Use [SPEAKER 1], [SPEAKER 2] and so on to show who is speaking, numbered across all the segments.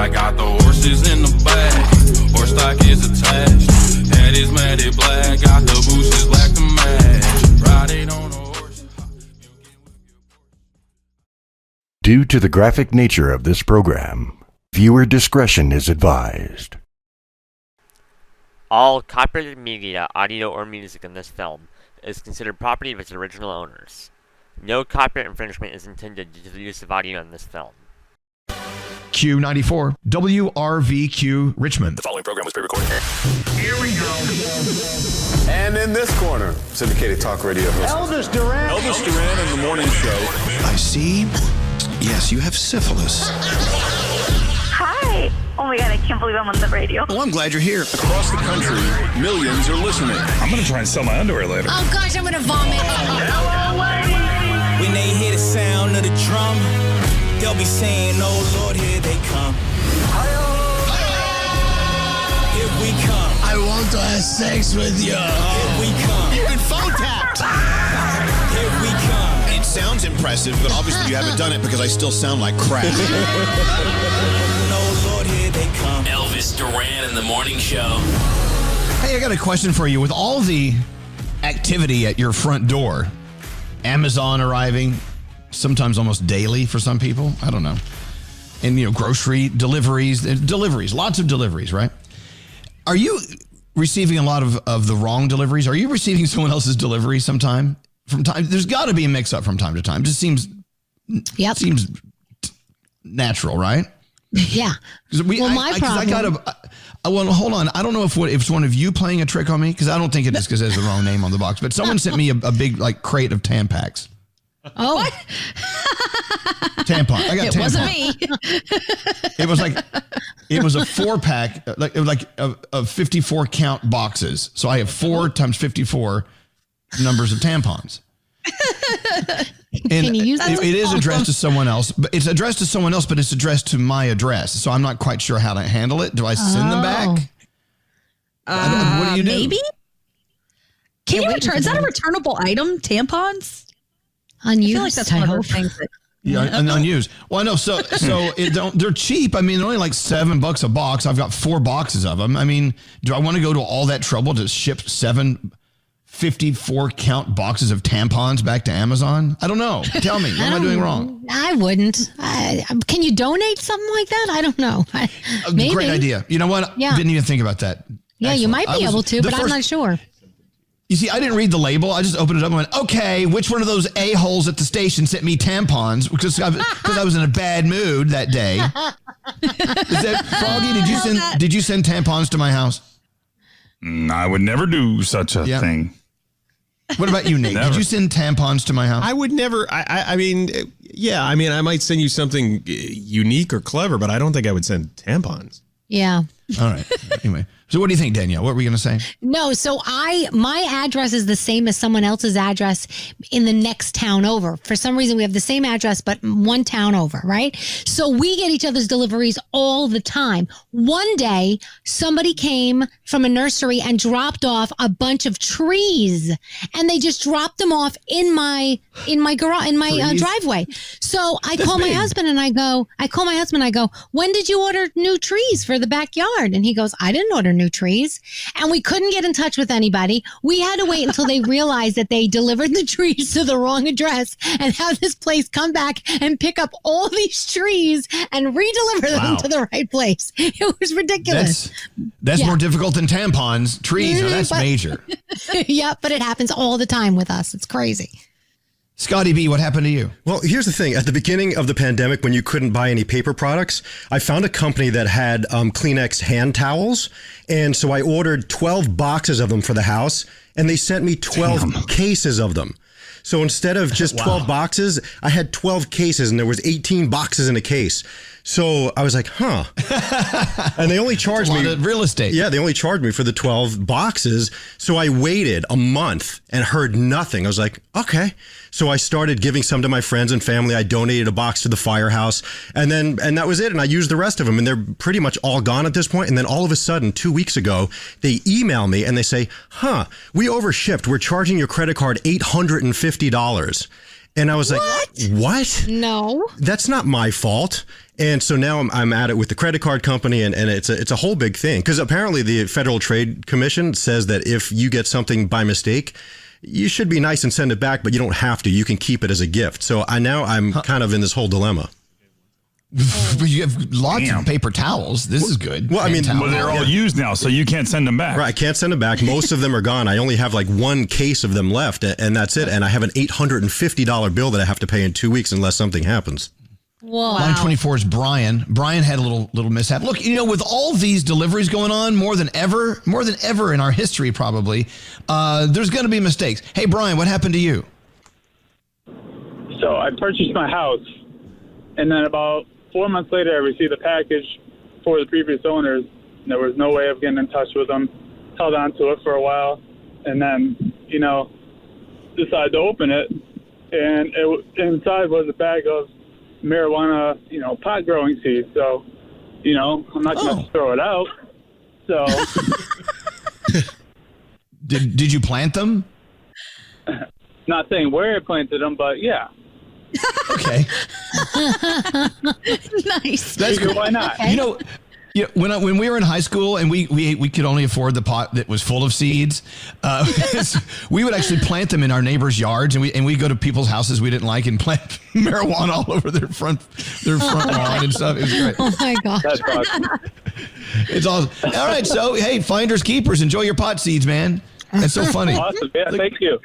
[SPEAKER 1] I got the horses in the back. Horse stock is attached. Head is matted black. Got the bushes black to match. Riding on a horse.
[SPEAKER 2] Due to the graphic nature of this program, viewer discretion is advised.
[SPEAKER 3] All copyrighted media, audio, or music in this film is considered property of its original owners. No copyright infringement is intended due to the use of audio in this film.
[SPEAKER 4] Q94, WRVQ Richmond.
[SPEAKER 5] The following program was pre-recorded.
[SPEAKER 6] Here we go.
[SPEAKER 5] And in this corner, syndicated talk radio host
[SPEAKER 6] Elvis Duran.
[SPEAKER 5] Elvis Duran in the morning show.
[SPEAKER 7] I see. Yes, you have syphilis.
[SPEAKER 8] Hi. Oh my God, I can't believe I'm on the radio.
[SPEAKER 7] Well, I'm glad you're here.
[SPEAKER 5] Across the country, millions are listening.
[SPEAKER 9] I'm going to try and sell my underwear later.
[SPEAKER 10] Oh gosh, I'm going to vomit.
[SPEAKER 6] Hello, ladies.
[SPEAKER 11] When they hear the sound of the drum, they'll be saying, oh Lord, here they come. Here we come.
[SPEAKER 7] I want to have sex with you.
[SPEAKER 11] Here we come.
[SPEAKER 7] You've been phone tapped.
[SPEAKER 11] Here we come.
[SPEAKER 7] It sounds impressive, but obviously you haven't done it because I still sound like crap.
[SPEAKER 11] Oh Lord, here they come.
[SPEAKER 12] Elvis Duran in the morning show.
[SPEAKER 4] Hey, I got a question for you. With all the activity at your front door, Amazon arriving, sometimes almost daily for some people, I don't know. And, grocery deliveries, lots of deliveries, right? Are you receiving a lot of the wrong deliveries? Are you receiving someone else's delivery sometime? There's got to be a mix-up from time to time. Just seems natural, right?
[SPEAKER 10] Yeah. My problem.
[SPEAKER 4] Well, hold on. I don't know if it's one of you playing a trick on me, because I don't think it is because it has the wrong name on the box. But someone sent me a big crate of Tampax.
[SPEAKER 10] Oh. What?
[SPEAKER 4] Tampon. I got
[SPEAKER 10] it
[SPEAKER 4] tampon.
[SPEAKER 10] Wasn't me.
[SPEAKER 4] It was a 4-pack, of 54 count boxes. So I have 4 times 54 numbers of tampons. And
[SPEAKER 10] Can you use that?
[SPEAKER 4] It is addressed to someone else, but it's addressed to someone else, but it's addressed to my address. So I'm not quite sure how to handle it. Do I send them back? What do you do?
[SPEAKER 13] Maybe. Can you return? Is that a returnable item? Tampons?
[SPEAKER 10] Unused.
[SPEAKER 13] I feel like that's one of those things that.
[SPEAKER 4] Yeah, and unused. Well, I know. So they're cheap. I mean, they're only like $7 a box. I've got 4 boxes of them. I mean, do I want to go to all that trouble to ship 54 count boxes of tampons back to Amazon? I don't know. Tell me, what am I doing wrong?
[SPEAKER 10] I wouldn't. Can you donate something like that? I don't know. Maybe.
[SPEAKER 4] Great idea. You know what?
[SPEAKER 10] Yeah.
[SPEAKER 4] Didn't even think about that.
[SPEAKER 10] Yeah,
[SPEAKER 4] Excellent.
[SPEAKER 10] you might be able to, but I'm not sure.
[SPEAKER 4] You see, I didn't read the label. I just opened it up and went, okay, which one of those a-holes at the station sent me tampons? Because I was in a bad mood that day. Froggy, did you send tampons to my house?
[SPEAKER 9] I would never do such a thing.
[SPEAKER 4] What about you, Nate? Did you send tampons to my house?
[SPEAKER 14] I would never. I mean, I might send you something unique or clever, but I don't think I would send tampons.
[SPEAKER 10] Yeah.
[SPEAKER 4] All right. Anyway. So what do you think, Danielle? What were we going to say?
[SPEAKER 10] No, so my address is the same as someone else's address in the next town over. For some reason, we have the same address, but one town over, right? So we get each other's deliveries all the time. One day, somebody came from a nursery and dropped off a bunch of trees, and they just dropped them off in my driveway. So I call my husband and I go, when did you order new trees for the backyard? And he goes, I didn't order new trees. And we couldn't get in touch with anybody. We had to wait until they realized that they delivered the trees to the wrong address and have this place come back and pick up all these trees and re-deliver them to the right place. It was ridiculous.
[SPEAKER 4] That's more difficult than tampons. Trees, that's major.
[SPEAKER 10] Yeah, but it happens all the time with us. It's crazy.
[SPEAKER 4] Scotty B, what happened to you?
[SPEAKER 15] Well, here's the thing. At the beginning of the pandemic, when you couldn't buy any paper products, I found a company that had Kleenex hand towels. And so I ordered 12 boxes of them for the house, and they sent me 12 cases of them. So instead of just 12 boxes, I had 12 cases, and there was 18 boxes in a case. So I was like, huh. And they only charged me
[SPEAKER 4] real estate.
[SPEAKER 15] Yeah, they only charged me for the 12 boxes. So I waited a month and heard nothing. I was like, okay. So I started giving some to my friends and family. I donated a box to the firehouse, and that was it. And I used the rest of them, and they're pretty much all gone at this point. And then all of a sudden, 2 weeks ago, they email me and they say, we overshipped. We're charging your credit card $850. And I was like, what?
[SPEAKER 10] No.
[SPEAKER 15] That's not my fault. And so now I'm at it with the credit card company, and it's a whole big thing. Because apparently the Federal Trade Commission says that if you get something by mistake, you should be nice and send it back, but you don't have to. You can keep it as a gift. So I'm kind of in this whole dilemma.
[SPEAKER 4] But you have lots of paper towels. This is good.
[SPEAKER 15] Well, I mean,
[SPEAKER 9] they're all used now, so you can't send them back.
[SPEAKER 15] Right, I can't send them back. Most of them are gone. I only have like one case of them left, and that's it. And I have an $850 bill that I have to pay in 2 weeks unless something happens.
[SPEAKER 10] Whoa.
[SPEAKER 4] Line 24 is Brian. Brian had a little mishap. Look, with all these deliveries going on, more than ever in our history, probably, there's going to be mistakes. Hey, Brian, what happened to you?
[SPEAKER 16] So I purchased my house, and then about 4 months later, I received a package for the previous owners. There was no way of getting in touch with them. Held on to it for a while, and then, decided to open it, and inside was a bag of marijuana, pot growing seeds. So, I'm not going to throw it out. So,
[SPEAKER 4] did you plant them?
[SPEAKER 16] Not saying where I planted them, but yeah.
[SPEAKER 4] Okay.
[SPEAKER 13] Nice.
[SPEAKER 4] That's
[SPEAKER 16] good. Why not?
[SPEAKER 4] When we were in high school and we could only afford the pot that was full of seeds, we would actually plant them in our neighbors' yards, and we go to people's houses we didn't like and plant marijuana all over their front lawn and stuff. It was great.
[SPEAKER 10] Oh my gosh.
[SPEAKER 16] That's awesome.
[SPEAKER 4] It's awesome. All right, so hey, finders keepers, enjoy your pot seeds, man. That's so funny.
[SPEAKER 16] Awesome. Yeah, thank you.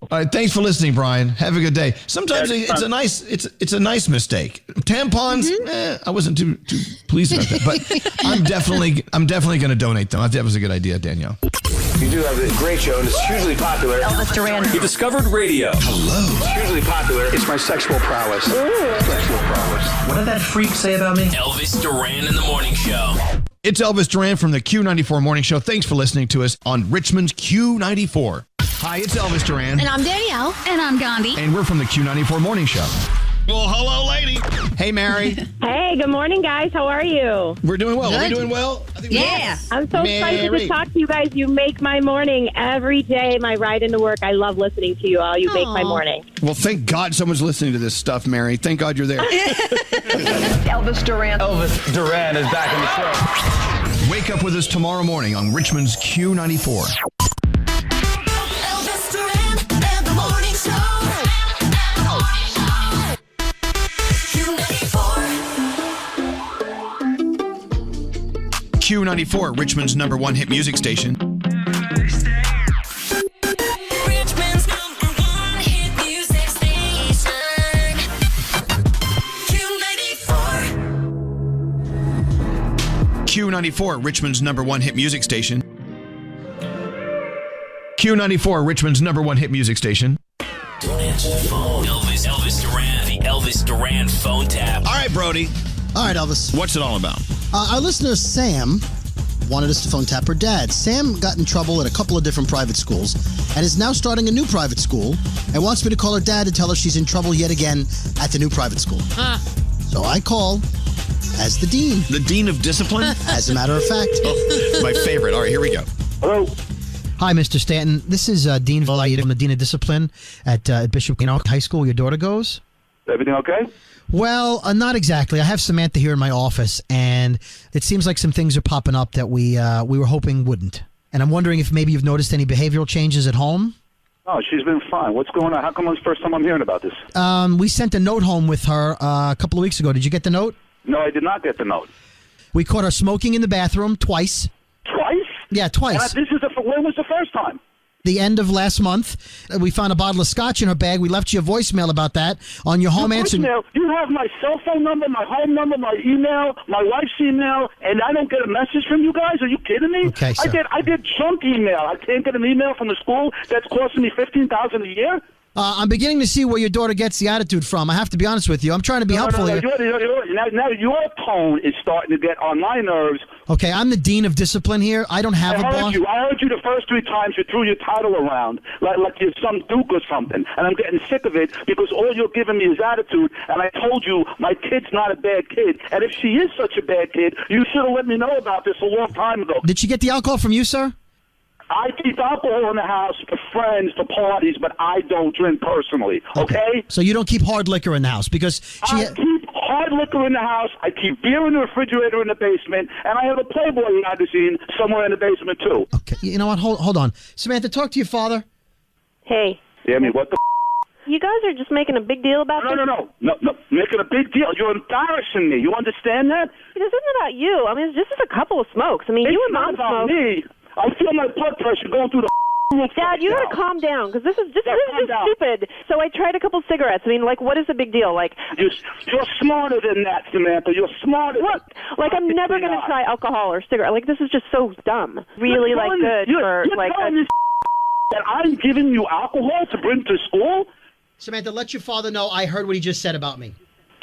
[SPEAKER 4] All right, thanks for listening, Brian. Have a good day. Sometimes it's a nice mistake. Tampons, I wasn't too pleased about that, but I'm definitely going to donate them. I think that was a good idea, Danielle.
[SPEAKER 5] You do have a great show, and it's hugely popular.
[SPEAKER 8] Elvis Duran.
[SPEAKER 5] You discovered radio.
[SPEAKER 7] Hello.
[SPEAKER 5] It's hugely popular. It's my sexual prowess. Sexual prowess.
[SPEAKER 11] What did that freak say about me?
[SPEAKER 12] Elvis Duran in the Morning Show.
[SPEAKER 4] It's Elvis Duran from the Q94 Morning Show. Thanks for listening to us on Richmond's Q94. Hi, it's Elvis Duran.
[SPEAKER 10] And I'm Danielle.
[SPEAKER 13] And I'm Gandhi.
[SPEAKER 4] And we're from the Q94 Morning Show. Well, hello, lady. Hey, Mary.
[SPEAKER 17] Hey, good morning, guys. How are you?
[SPEAKER 4] We're doing well.
[SPEAKER 10] Good.
[SPEAKER 4] Are we doing well?
[SPEAKER 17] Yeah. I'm so excited to talk to you guys. You make my morning every day, my ride into work. I love listening to you all. You make my morning.
[SPEAKER 4] Well, thank God someone's listening to this stuff, Mary. Thank God you're there.
[SPEAKER 8] Elvis Duran.
[SPEAKER 5] Elvis Duran is back in the show.
[SPEAKER 4] Wake up with us tomorrow morning on Richmond's Q94.
[SPEAKER 6] Elvis Duran and the Morning Show.
[SPEAKER 4] Q94, Richmond's #1 hit music station.
[SPEAKER 6] Richmond's #1 hit music station. Q94.
[SPEAKER 4] Q94, Richmond's #1 hit music station. Q94, Richmond's #1 hit music station.
[SPEAKER 12] Don't answer the phone. Elvis Duran, the Elvis Duran phone tap.
[SPEAKER 18] All right, Brody. All right, Elvis.
[SPEAKER 4] What's it all about?
[SPEAKER 18] Our listener, Sam, wanted us to phone tap her dad. Sam got in trouble at a couple of different private schools and is now starting a new private school and wants me to call her dad to tell her she's in trouble yet again at the new private school. So I call as the dean.
[SPEAKER 4] The dean of discipline?
[SPEAKER 18] As a matter of fact.
[SPEAKER 4] Oh, my favorite. All right, here we go.
[SPEAKER 5] Hello.
[SPEAKER 18] Hi, Mr. Stanton. This is Dean Valaida. I'm the dean of discipline at Bishop High School where your daughter goes.
[SPEAKER 5] Everything okay?
[SPEAKER 18] Well, not exactly. I have Samantha here in my office, and it seems like some things are popping up that we were hoping wouldn't. And I'm wondering if maybe you've noticed any behavioral changes at home?
[SPEAKER 5] Oh, she's been fine. What's going on? How come it's the first time I'm hearing about this?
[SPEAKER 18] We sent a note home with her a couple of weeks ago. Did you get the note?
[SPEAKER 5] No, I did not get the note.
[SPEAKER 18] We caught her smoking in the bathroom twice.
[SPEAKER 5] Twice?
[SPEAKER 18] Yeah, twice.
[SPEAKER 5] And when was the first time?
[SPEAKER 18] The end of last month. We found a bottle of scotch in her bag. We left you a voicemail about that on your home answer.
[SPEAKER 5] You have my cell phone number, my home number, my email, my wife's email, and I don't get a message from you guys? Are you kidding me?
[SPEAKER 18] Okay, sir.
[SPEAKER 5] I did junk email. I can't get an email from the school that's costing me $15,000 a year?
[SPEAKER 18] I'm beginning to see where your daughter gets the attitude from. I have to be honest with you. I'm trying to be helpful here.
[SPEAKER 5] Now your tone is starting to get on my nerves.
[SPEAKER 18] Okay, I'm the dean of discipline here. I don't have a boss.
[SPEAKER 5] I heard you the first 3 times you threw your title around like you're some duke or something, and I'm getting sick of it because all you're giving me is attitude, and I told you my kid's not a bad kid, and if she is such a bad kid, you should have let me know about this a long time ago.
[SPEAKER 18] Did she get the alcohol from you, sir?
[SPEAKER 5] I keep alcohol in the house for friends, for parties, but I don't drink personally, okay?
[SPEAKER 18] So you don't keep hard liquor in the house because
[SPEAKER 5] I keep hard liquor in the house, I keep beer in the refrigerator in the basement, and I have a Playboy magazine somewhere in the basement, too.
[SPEAKER 18] Okay, you know what? Hold on. Samantha, talk to your father.
[SPEAKER 17] Hey.
[SPEAKER 5] Yeah, I mean, what the
[SPEAKER 17] You guys are just making a big deal about this?
[SPEAKER 5] No. Making a big deal. You're embarrassing me. You understand that?
[SPEAKER 17] This isn't about you. I mean, it's just a couple of smokes. I mean,
[SPEAKER 5] It's
[SPEAKER 17] you and
[SPEAKER 5] not
[SPEAKER 17] Mom
[SPEAKER 5] about
[SPEAKER 17] smoke.
[SPEAKER 5] me. I feel my blood pressure going through the roof.
[SPEAKER 17] Dad, you
[SPEAKER 5] right
[SPEAKER 17] gotta
[SPEAKER 5] now.
[SPEAKER 17] calm down, because this is just
[SPEAKER 5] calm down.
[SPEAKER 17] stupid. So I tried a couple cigarettes. I mean, like, what is the big deal? Like,
[SPEAKER 5] You're smarter than that, Samantha. You're smarter.
[SPEAKER 17] Look, like, I'm never gonna try alcohol or cigarette. Like, this is just so dumb. Really,
[SPEAKER 5] You're
[SPEAKER 17] like,
[SPEAKER 5] telling-
[SPEAKER 17] good
[SPEAKER 5] you're
[SPEAKER 17] for like.
[SPEAKER 5] telling this that I'm giving you alcohol to bring to school?
[SPEAKER 18] Samantha, let your father know I heard what he just said about me.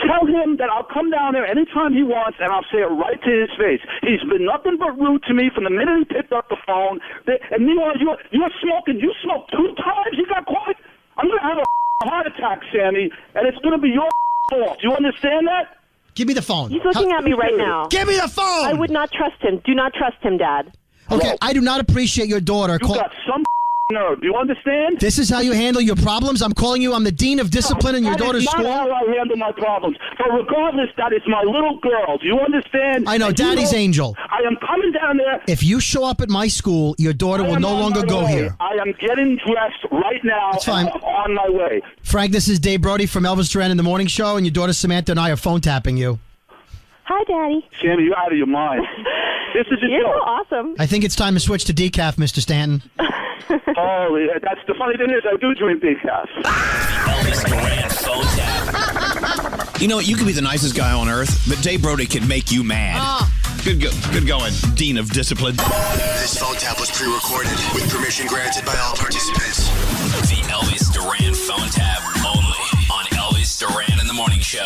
[SPEAKER 5] Tell him that I'll come down there anytime he wants, and I'll say it right to his face. He's been nothing but rude to me from the minute he picked up the phone. And meanwhile, you're smoking. You smoked 2 times. You got caught. I'm going to have a heart attack, Sammy, and it's going to be your fault. You understand that?
[SPEAKER 18] Give me the phone.
[SPEAKER 17] He's looking at me right now.
[SPEAKER 18] Give me the phone.
[SPEAKER 17] I would not trust him. Do not trust him, Dad.
[SPEAKER 18] Okay, I do not appreciate your daughter.
[SPEAKER 5] You got some nerve. Do you understand?
[SPEAKER 18] This is how you handle your problems? I'm calling you. I'm the dean of discipline in your daughter's
[SPEAKER 5] That is
[SPEAKER 18] school.
[SPEAKER 5] not how I handle my problems. But regardless, that is my little girl. Do you understand?
[SPEAKER 18] I know,
[SPEAKER 5] And you
[SPEAKER 18] Daddy's angel.
[SPEAKER 5] I am coming down there.
[SPEAKER 18] If you show up at my school, your daughter
[SPEAKER 5] I
[SPEAKER 18] will
[SPEAKER 5] am
[SPEAKER 18] no
[SPEAKER 5] on
[SPEAKER 18] longer
[SPEAKER 5] my
[SPEAKER 18] go
[SPEAKER 5] way.
[SPEAKER 18] here.
[SPEAKER 5] I am getting dressed right now.
[SPEAKER 18] That's fine.
[SPEAKER 5] And I'm on my way.
[SPEAKER 18] Frank, this is Dave Brody from Elvis Duran in the Morning Show, and your daughter Samantha and I are phone tapping you.
[SPEAKER 17] Hi, Daddy.
[SPEAKER 5] Sammy, you're out of your mind. This is a
[SPEAKER 17] You're
[SPEAKER 5] joke.
[SPEAKER 17] so awesome.
[SPEAKER 18] I think it's time to switch to decaf, Mr. Stanton.
[SPEAKER 5] Oh, yeah, that's the funny thing is I do drink decaf.
[SPEAKER 12] Elvis Duran phone tap.
[SPEAKER 7] You know what? You could be the nicest guy on earth, but Dave Brody can make you mad. Good going, Dean of Discipline.
[SPEAKER 19] This phone tap was pre-recorded with permission granted by all participants.
[SPEAKER 12] The Elvis Duran phone tap only on Elvis Duran in the Morning Show.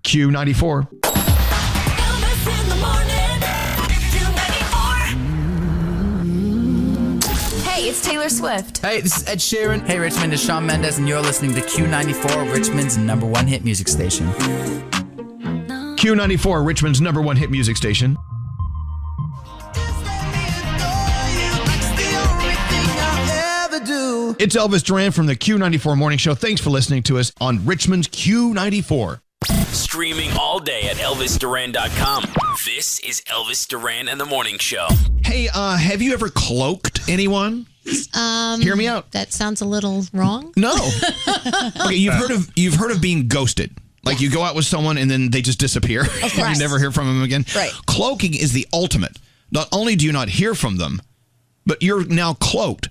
[SPEAKER 4] Q94.
[SPEAKER 6] Elvis in the morning.
[SPEAKER 20] Hey, it's Taylor Swift.
[SPEAKER 21] Hey, this is Ed Sheeran. Hey, Richmond, it's Shawn Mendes, and you're listening to Q94, Richmond's #1 hit music station.
[SPEAKER 4] Q94, Richmond's #1 hit music station. It's Elvis Duran from the Q94 Morning Show. Thanks for listening to us on Richmond's Q94.
[SPEAKER 12] Streaming all day at ElvisDuran.com. This is Elvis Duran and the Morning Show.
[SPEAKER 4] Hey, have you ever cloaked anyone? Hear me out.
[SPEAKER 10] That sounds a little wrong.
[SPEAKER 4] No. Okay, you've heard of being ghosted. Like you go out with someone and then they just disappear.
[SPEAKER 10] Of
[SPEAKER 4] You
[SPEAKER 10] course.
[SPEAKER 4] never hear from them again.
[SPEAKER 10] Right.
[SPEAKER 4] Cloaking is the ultimate. Not only do you not hear from them, but you're now cloaked.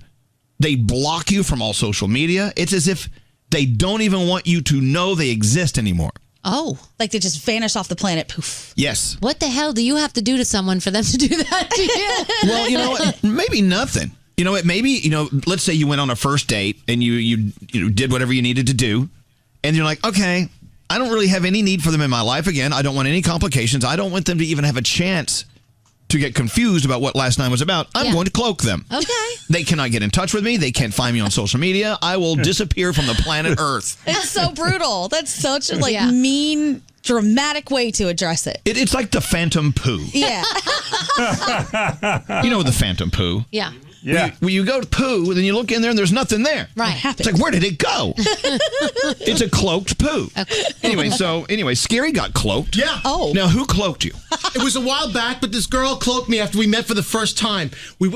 [SPEAKER 4] They block you from all social media. It's as if they don't even want you to know they exist anymore.
[SPEAKER 10] Oh.
[SPEAKER 13] Like they just vanish off the planet. Poof.
[SPEAKER 4] Yes.
[SPEAKER 10] What the hell do you have to do to someone for them to do that to you?
[SPEAKER 4] Well, you know what? Maybe nothing. You know what? Maybe, let's say you went on a first date and you did whatever you needed to do. And you're like, okay, I don't really have any need for them in my life again. I don't want any complications. I don't want them to even have a chance to get confused about what last night was about. I'm going to cloak them.
[SPEAKER 10] Okay.
[SPEAKER 4] They cannot get in touch with me. They can't find me on social media. I will disappear from the planet Earth.
[SPEAKER 13] It's so brutal. That's such a mean, dramatic way to address it.
[SPEAKER 4] It's like the phantom poo.
[SPEAKER 13] Yeah.
[SPEAKER 4] You know the phantom poo.
[SPEAKER 10] Yeah.
[SPEAKER 4] Yeah. When you go to poo, then you look in there and there's nothing there.
[SPEAKER 10] Right.
[SPEAKER 4] It's like, where did it go? It's a cloaked poo. Anyway, Scary got cloaked.
[SPEAKER 18] Yeah.
[SPEAKER 13] Oh.
[SPEAKER 4] Now, who cloaked you?
[SPEAKER 18] It was a while back, but this girl cloaked me after we met for the first time.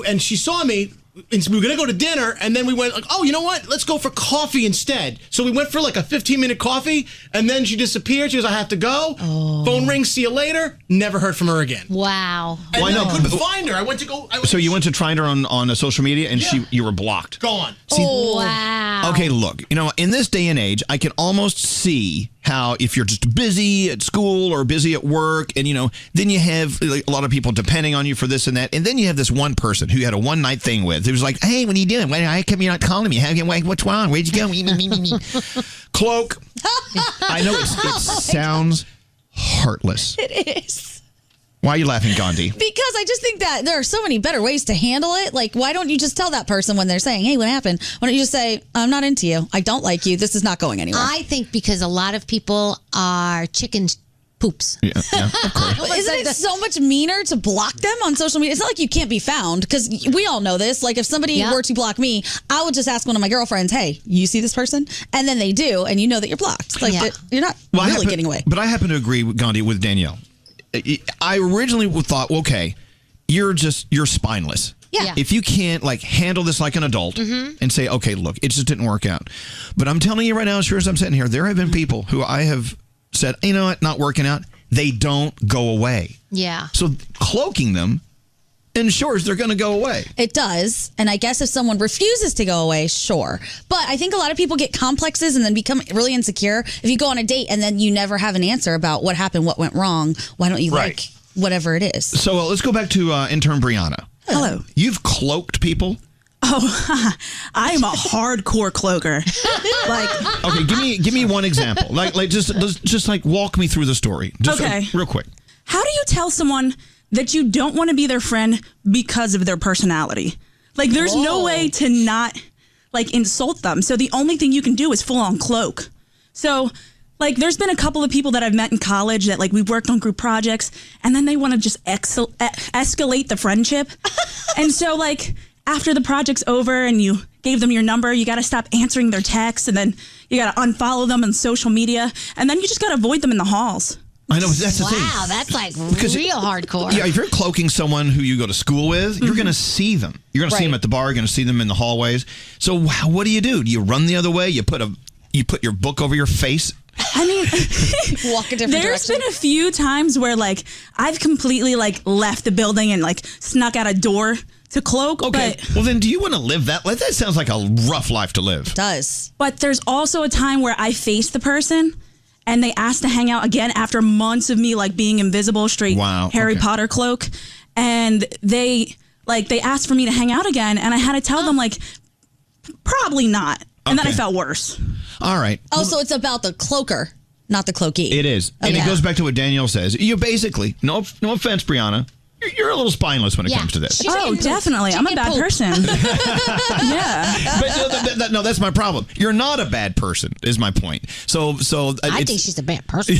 [SPEAKER 18] And she saw me. And we were going to go to dinner, and then we went like, oh, you know what? Let's go for coffee instead. So we went for like a 15-minute coffee, and then she disappeared. She goes, I have to go.
[SPEAKER 10] Oh.
[SPEAKER 18] Phone rings, see you later. Never heard from her again.
[SPEAKER 10] Wow.
[SPEAKER 18] And
[SPEAKER 4] Why
[SPEAKER 18] then I
[SPEAKER 4] not?
[SPEAKER 18] couldn't find her. I went to go.
[SPEAKER 4] So you went to find her on social media, and you were blocked.
[SPEAKER 18] Gone.
[SPEAKER 10] Wow.
[SPEAKER 4] Okay, look, in this day and age, I can almost see how if you're just busy at school or busy at work, and then you have like, a lot of people depending on you for this and that, and then you have this one person who you had a one-night thing with who was like, hey, what are you doing? How come you're not calling me? What's wrong? Where'd you go? Cloak. I know it sounds heartless.
[SPEAKER 13] It is.
[SPEAKER 4] Why are you laughing, Gandhi?
[SPEAKER 13] Because I just think that there are so many better ways to handle it. Like, why don't you just tell that person when they're saying, hey, what happened? Why don't you just say, I'm not into you. I don't like you. This is not going anywhere.
[SPEAKER 10] I think because a lot of people are chicken poops.
[SPEAKER 14] Yeah, of course.
[SPEAKER 13] Isn't it so much meaner to block them on social media? It's not like you can't be found, because we all know this. Like, if somebody were to block me, I would just ask one of my girlfriends, hey, you see this person? And then they do, and you know that you're blocked. Like, you're not really getting away.
[SPEAKER 4] But I happen to agree, Gandhi, with Danielle. I originally thought, okay, you're spineless.
[SPEAKER 10] Yeah.
[SPEAKER 4] If you can't handle this like an adult and say, okay, look, it just didn't work out. But I'm telling you right now, as sure as I'm sitting here, there have been people who I have said, you know what, not working out. They don't go away.
[SPEAKER 10] Yeah.
[SPEAKER 4] So cloaking them ensures they're going to go away.
[SPEAKER 13] It does. And I guess if someone refuses to go away, sure. But I think a lot of people get complexes and then become really insecure. If you go on a date and then you never have an answer about what happened, what went wrong, why don't you like whatever it is?
[SPEAKER 4] So let's go back to intern Brianna.
[SPEAKER 1] Hello.
[SPEAKER 4] You've cloaked people?
[SPEAKER 1] Oh, I am a hardcore cloaker.
[SPEAKER 4] Okay, give me one example. Just walk me through the story. Just real quick.
[SPEAKER 1] How do you tell someone that you don't want to be their friend because of their personality? There's no way to not insult them. So the only thing you can do is full on cloak. So there's been a couple of people that I've met in college that we've worked on group projects, and then they want to just escalate the friendship. And so after the project's over and you gave them your number, you got to stop answering their texts, and then you got to unfollow them on social media, and then you just got to avoid them in the halls.
[SPEAKER 4] I know, that's the thing.
[SPEAKER 10] Wow, that's real hardcore.
[SPEAKER 4] Yeah, if you're cloaking someone who you go to school with, you're going to see them. You're going to see them at the bar. You're going to see them in the hallways. So what do? Do you run the other way? You put your book over your face?
[SPEAKER 1] I mean,
[SPEAKER 13] walk a different
[SPEAKER 1] there's
[SPEAKER 13] direction.
[SPEAKER 1] been a few times where I've completely left the building and snuck out a door to cloak.
[SPEAKER 4] Okay. Well, then do you want to live that? That sounds like a rough life to live.
[SPEAKER 13] It does.
[SPEAKER 1] But there's also a time where I faced the person and they asked to hang out again after months of me being invisible, straight Harry Potter cloak. And they asked for me to hang out again, and I had to tell them probably not. And then I felt worse.
[SPEAKER 4] All right.
[SPEAKER 13] Oh, so it's about the cloaker, not the cloakee.
[SPEAKER 4] It is. And it goes back to what Danielle says. You basically, no offense, Brianna, you're a little spineless when it comes to this.
[SPEAKER 1] Oh, definitely. I'm a bad person. Yeah.
[SPEAKER 4] But no, that's my problem. You're not a bad person, is my point. So
[SPEAKER 10] I think she's a bad person.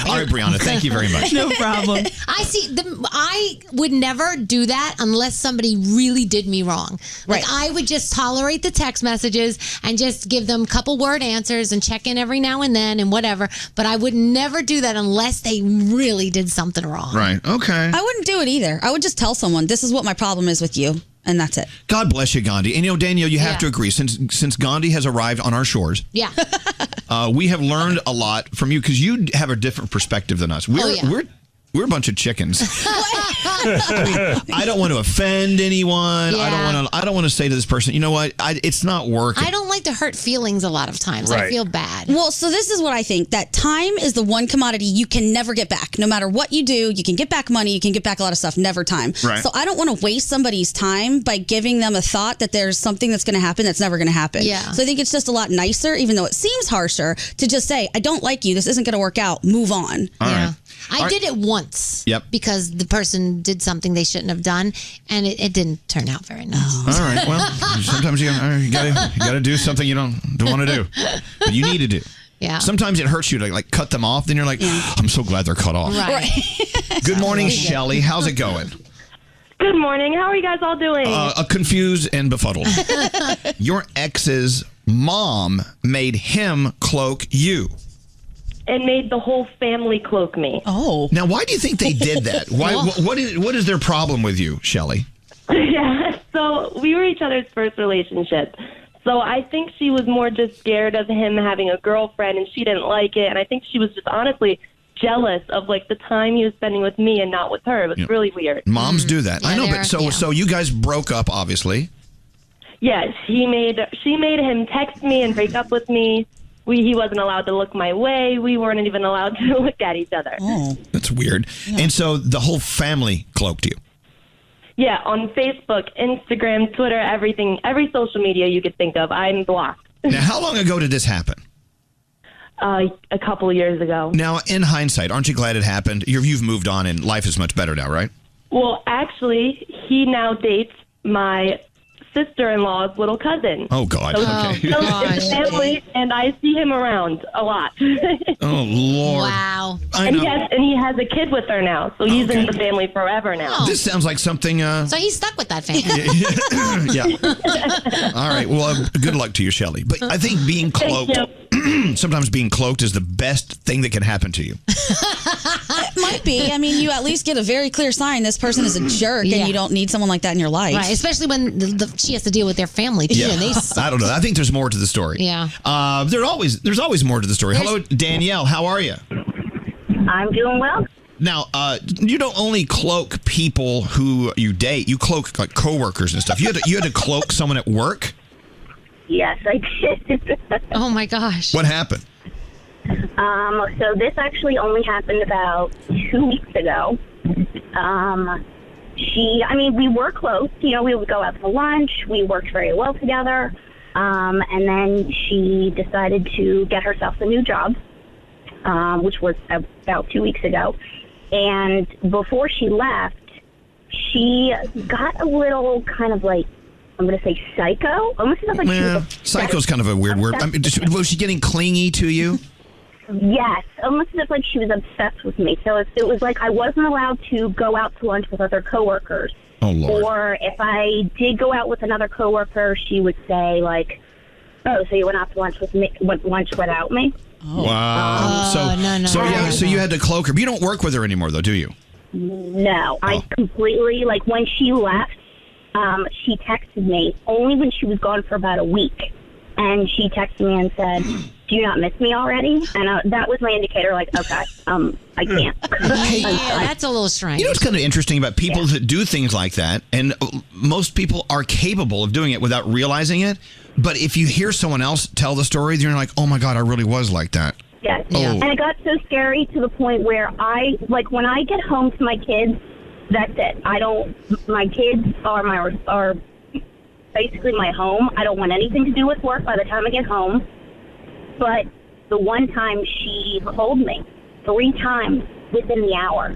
[SPEAKER 4] All right, Brianna, thank you very much.
[SPEAKER 1] No problem.
[SPEAKER 10] I would never do that unless somebody really did me wrong. I would just tolerate the text messages and just give them a couple word answers and check in every now and then and whatever. But I would never do that unless they really did something wrong.
[SPEAKER 4] Right. Okay.
[SPEAKER 13] I wouldn't do it either. I would just tell someone, this is what my problem is with you, and that's it.
[SPEAKER 4] God bless you, Gandhi. And Danielle, you have to agree, since Gandhi has arrived on our shores, we have learned a lot from you, because you have a different perspective than us. We're a bunch of chickens. I don't want to offend anyone.
[SPEAKER 10] Yeah.
[SPEAKER 4] I don't want to say to this person, you know what? It's not working.
[SPEAKER 10] I don't like to hurt feelings a lot of times. I feel bad.
[SPEAKER 13] Well, so this is what I think, that time is the one commodity you can never get back. No matter what you do, you can get back money, you can get back a lot of stuff, never time.
[SPEAKER 4] Right.
[SPEAKER 13] So I don't want to waste somebody's time by giving them a thought that there's something that's going to happen that's never going to happen.
[SPEAKER 10] Yeah.
[SPEAKER 13] So I think it's just a lot nicer, even though it seems harsher, to just say, I don't like you, this isn't going to work out, move on.
[SPEAKER 4] All right.
[SPEAKER 10] I did it once.
[SPEAKER 4] Yep.
[SPEAKER 10] Because the person did something they shouldn't have done, and it didn't turn out very nice.
[SPEAKER 4] All right. Well, sometimes you gotta do something you don't want to do, but you need to do.
[SPEAKER 10] Yeah.
[SPEAKER 4] Sometimes it hurts you to cut them off. Then you're like, I'm so glad they're cut off.
[SPEAKER 10] Right.
[SPEAKER 4] Good morning, Shelly. How's it going?
[SPEAKER 17] Good morning. How are you guys all doing?
[SPEAKER 4] Confused and befuddled. Your ex's mom made him cloak you.
[SPEAKER 17] And made the whole family cloak me.
[SPEAKER 13] Oh.
[SPEAKER 4] Now, why do you think they did that? Why? What is their problem with you, Shelly?
[SPEAKER 17] Yeah, so we were each other's first relationship. So I think she was more just scared of him having a girlfriend, and she didn't like it. And I think she was just honestly jealous of the time he was spending with me and not with her. It was really weird.
[SPEAKER 4] Moms do that. I know, but so you guys broke up, obviously.
[SPEAKER 17] Yes, she made him text me and break up with me. He wasn't allowed to look my way. We weren't even allowed to look at each other.
[SPEAKER 13] Oh.
[SPEAKER 4] That's weird. Yeah. And so the whole family cloaked you.
[SPEAKER 17] Yeah, on Facebook, Instagram, Twitter, everything, every social media you could think of, I'm blocked.
[SPEAKER 4] Now, how long ago did this happen?
[SPEAKER 17] A couple of years ago.
[SPEAKER 4] Now, in hindsight, aren't you glad it happened? You've moved on and life is much better now, right?
[SPEAKER 17] Well, actually, he now dates my sister-in-law's little cousin.
[SPEAKER 4] Oh, God. Okay.
[SPEAKER 17] So it's family, and I see him around a lot.
[SPEAKER 4] Oh, Lord.
[SPEAKER 10] Wow.
[SPEAKER 4] I
[SPEAKER 17] and,
[SPEAKER 4] know.
[SPEAKER 17] he has a kid with her now, so he's in the family forever now.
[SPEAKER 4] This sounds like something...
[SPEAKER 10] So he's stuck with that family.
[SPEAKER 4] Yeah. All right. Well, good luck to you, Shelley. But I think being cloaked... Sometimes being cloaked is the best thing that can happen to you.
[SPEAKER 13] It might be. I mean, you at least get a very clear sign this person is a jerk, and you don't need someone like that in your life.
[SPEAKER 10] Right, especially when she has to deal with their family too, and they suck.
[SPEAKER 4] I don't know. I think there's more to the story.
[SPEAKER 10] Yeah.
[SPEAKER 4] There's always more to the story. Hello, Danielle. How are you?
[SPEAKER 2] I'm doing well.
[SPEAKER 4] Now, you don't only cloak people who you date. You cloak like coworkers and stuff. You had to cloak someone at work?
[SPEAKER 2] Yes, I did.
[SPEAKER 10] Oh my gosh.
[SPEAKER 4] What happened?
[SPEAKER 2] So this actually only happened about 2 weeks ago. We were close. You know, we would go out for lunch. We worked very well together. And then she decided to get herself a new job, which was about 2 weeks ago. And before she left, she got a little kind of like, I'm going to say psycho. Almost like she was
[SPEAKER 4] psycho's kind of a weird word. I mean, was she getting clingy to you?
[SPEAKER 2] Yes, almost as if like she was obsessed with me. So it was like I wasn't allowed to go out to lunch with other coworkers.
[SPEAKER 4] Oh, Lord.
[SPEAKER 2] Or if I did go out with another coworker, she would say like, "Oh, so you went out to lunch with me? Went lunch without me?"
[SPEAKER 4] Oh. Wow. So you had to cloak her. But you don't work with her anymore, though, do you?
[SPEAKER 2] No, I completely like when she left. She texted me only when she was gone for about a week, and she texted me and said, "Do you not miss me already?" And that was my indicator, like, okay, I can't.
[SPEAKER 10] That's a little strange.
[SPEAKER 4] You know what's kind of interesting about people that do things like that, and most people are capable of doing it without realizing it, but if you hear someone else tell the story, you're like, oh my God, I really was like that.
[SPEAKER 2] Yes.
[SPEAKER 4] Oh.
[SPEAKER 2] And it got so scary to the point where when I get home to my kids, that's it. My kids are basically my home. I don't want anything to do with work by the time I get home. But the one time she called me 3 times within the hour.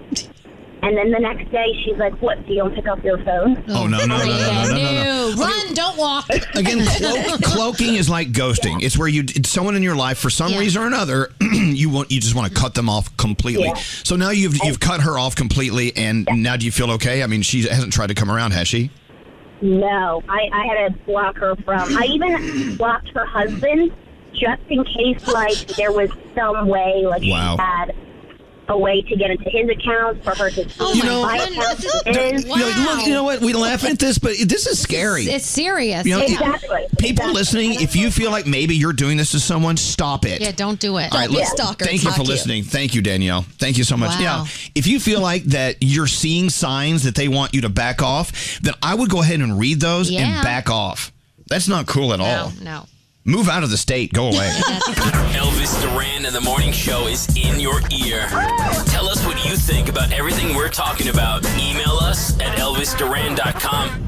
[SPEAKER 2] And then the next day, she's like, what, so you don't pick up your phone?
[SPEAKER 4] Oh, no.
[SPEAKER 10] Run, don't walk.
[SPEAKER 4] Again, cloaking is like ghosting. It's where it's someone in your life, for some reason or another, you just want to cut them off completely.
[SPEAKER 2] Yeah.
[SPEAKER 4] So now you've cut her off completely, and now do you feel okay? I mean, she hasn't tried to come around, has she?
[SPEAKER 2] No. I had to block her I even blocked her husband just in case, like, there was some way, like, she had a way to get into his account for her to see my account.
[SPEAKER 4] Look, you know what? We laugh at this, but this is scary.
[SPEAKER 10] It's serious.
[SPEAKER 4] You know,
[SPEAKER 2] exactly.
[SPEAKER 4] People listening, if you feel like maybe you're doing this to someone, stop it.
[SPEAKER 10] Yeah, don't do it.
[SPEAKER 4] All right,
[SPEAKER 13] Don't be a stalker.
[SPEAKER 4] Thank you for listening. Thank you, Danielle. Thank you so much.
[SPEAKER 10] Wow.
[SPEAKER 4] Yeah, if you feel like that you're seeing signs that they want you to back off, then I would go ahead and read those and back off. That's not cool at all.
[SPEAKER 10] No.
[SPEAKER 4] Move out of the state. Go away.
[SPEAKER 12] Elvis Duran in the Morning Show is in your ear. Tell us what you think about everything we're talking about. Email us at elvisduran.com.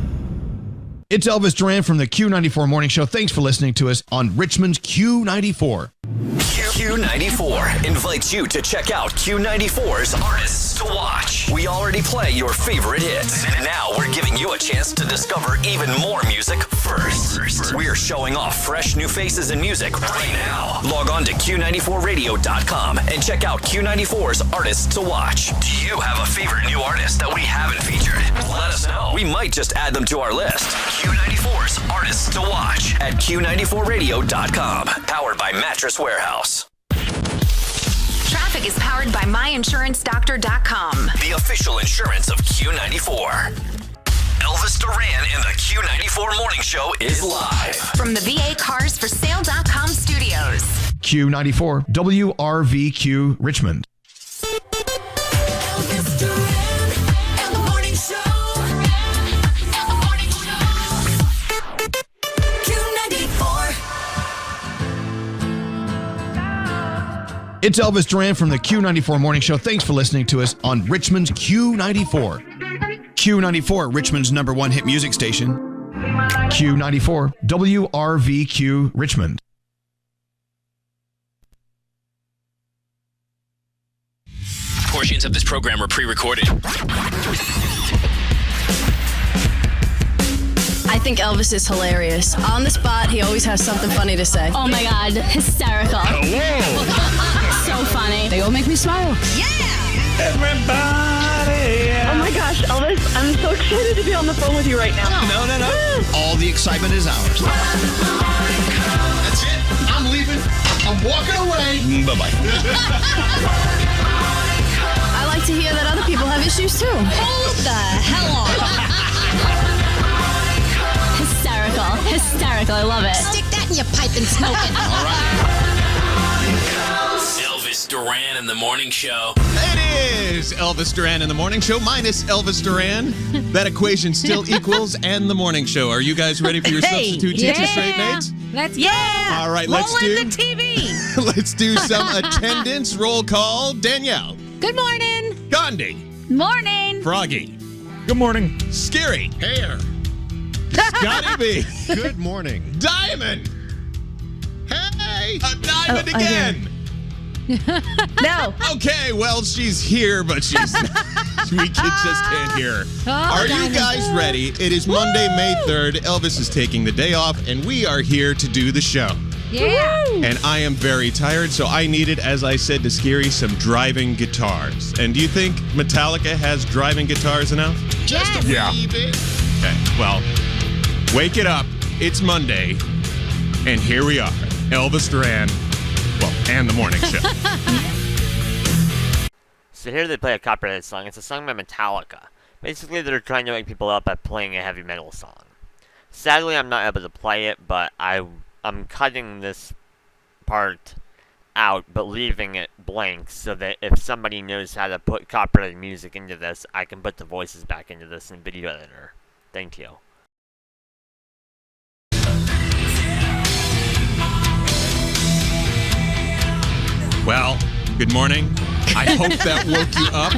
[SPEAKER 4] It's Elvis Duran from the Q94 Morning Show. Thanks for listening to us on Richmond's Q94.
[SPEAKER 22] Q94 invites you to check out Q94's Artists to Watch. We already play your favorite hits. Now we're giving you a chance to discover even more music first. We're showing off fresh new faces and music right now. Log on to Q94radio.com and check out Q94's Artists to Watch. Do you have a favorite new artist that we haven't featured? Let us know. We might just add them to our list. Q94's Artists to Watch at Q94radio.com. Powered by Mattress Warehouse.
[SPEAKER 20] Traffic is powered by myinsuranceDoctor.com.
[SPEAKER 22] The official insurance of Q94. Elvis Duran in the Q94 Morning Show is live.
[SPEAKER 20] From the VA Cars for Sale.com studios.
[SPEAKER 4] Q94 WRVQ Richmond.
[SPEAKER 6] Elvis Duran and the Morning Show. Q94.
[SPEAKER 4] It's Elvis Duran from the Q94 Morning Show. Thanks for listening to us on Richmond's Q94. Q94, Richmond's #1 hit music station. Q94, WRVQ Richmond.
[SPEAKER 12] Portions of this program are pre-recorded.
[SPEAKER 3] I think Elvis is hilarious. On the spot, he always has something funny to say.
[SPEAKER 9] Oh my God, hysterical. So funny.
[SPEAKER 3] They all make me smile.
[SPEAKER 11] Everybody.
[SPEAKER 8] Oh my gosh, Elvis, I'm so excited to be on the phone with you right now.
[SPEAKER 7] No. All the excitement is ours.
[SPEAKER 4] That's it. I'm leaving. I'm walking away.
[SPEAKER 7] Bye-bye.
[SPEAKER 3] I like to hear that other people have issues too.
[SPEAKER 13] Hold the hell on.
[SPEAKER 9] Hysterical. I love it.
[SPEAKER 10] Stick that in your pipe and smoke it.
[SPEAKER 7] All right.
[SPEAKER 12] Elvis Duran in the Morning Show.
[SPEAKER 14] It is Elvis Duran in the Morning Show minus Elvis Duran. That equation still equals and the Morning Show. Are you guys ready for your substitute teacher straight mates?
[SPEAKER 10] Let's go.
[SPEAKER 14] All right,
[SPEAKER 13] Roll
[SPEAKER 14] let's do
[SPEAKER 13] in the TV.
[SPEAKER 14] let's do some attendance roll call. Danielle,
[SPEAKER 10] Good morning.
[SPEAKER 14] Gandhi,
[SPEAKER 13] Morning.
[SPEAKER 14] Froggy,
[SPEAKER 23] Good morning.
[SPEAKER 14] Scary,
[SPEAKER 4] Hair.
[SPEAKER 14] Scotty B,
[SPEAKER 15] Good morning.
[SPEAKER 14] Diamond. Hey, a diamond
[SPEAKER 10] Oh,
[SPEAKER 14] again.
[SPEAKER 13] No.
[SPEAKER 14] Okay, well, she's here, but she's not. We just can't hear her. Are you guys ready? It is Monday, May 3rd. Elvis is taking the day off, and we are here to do the show.
[SPEAKER 10] Yeah.
[SPEAKER 14] And I am very tired, so I needed, as I said to Scary, some driving guitars. And do you think Metallica has driving guitars enough?
[SPEAKER 10] Yes.
[SPEAKER 14] Okay, well, wake it up. It's Monday, and here we are. Elvis Duran, well, and the Morning Show.
[SPEAKER 24] So here they play a copyrighted song. It's a song by Metallica. Basically, they're trying to wake people up by playing a heavy metal song. Sadly, I'm not able to play it, but I'm cutting this part out, but leaving it blank so that if somebody knows how to put copyrighted music into this, I can put the voices back into this in Video Editor. Thank you.
[SPEAKER 14] Well, good morning. I hope that woke you up.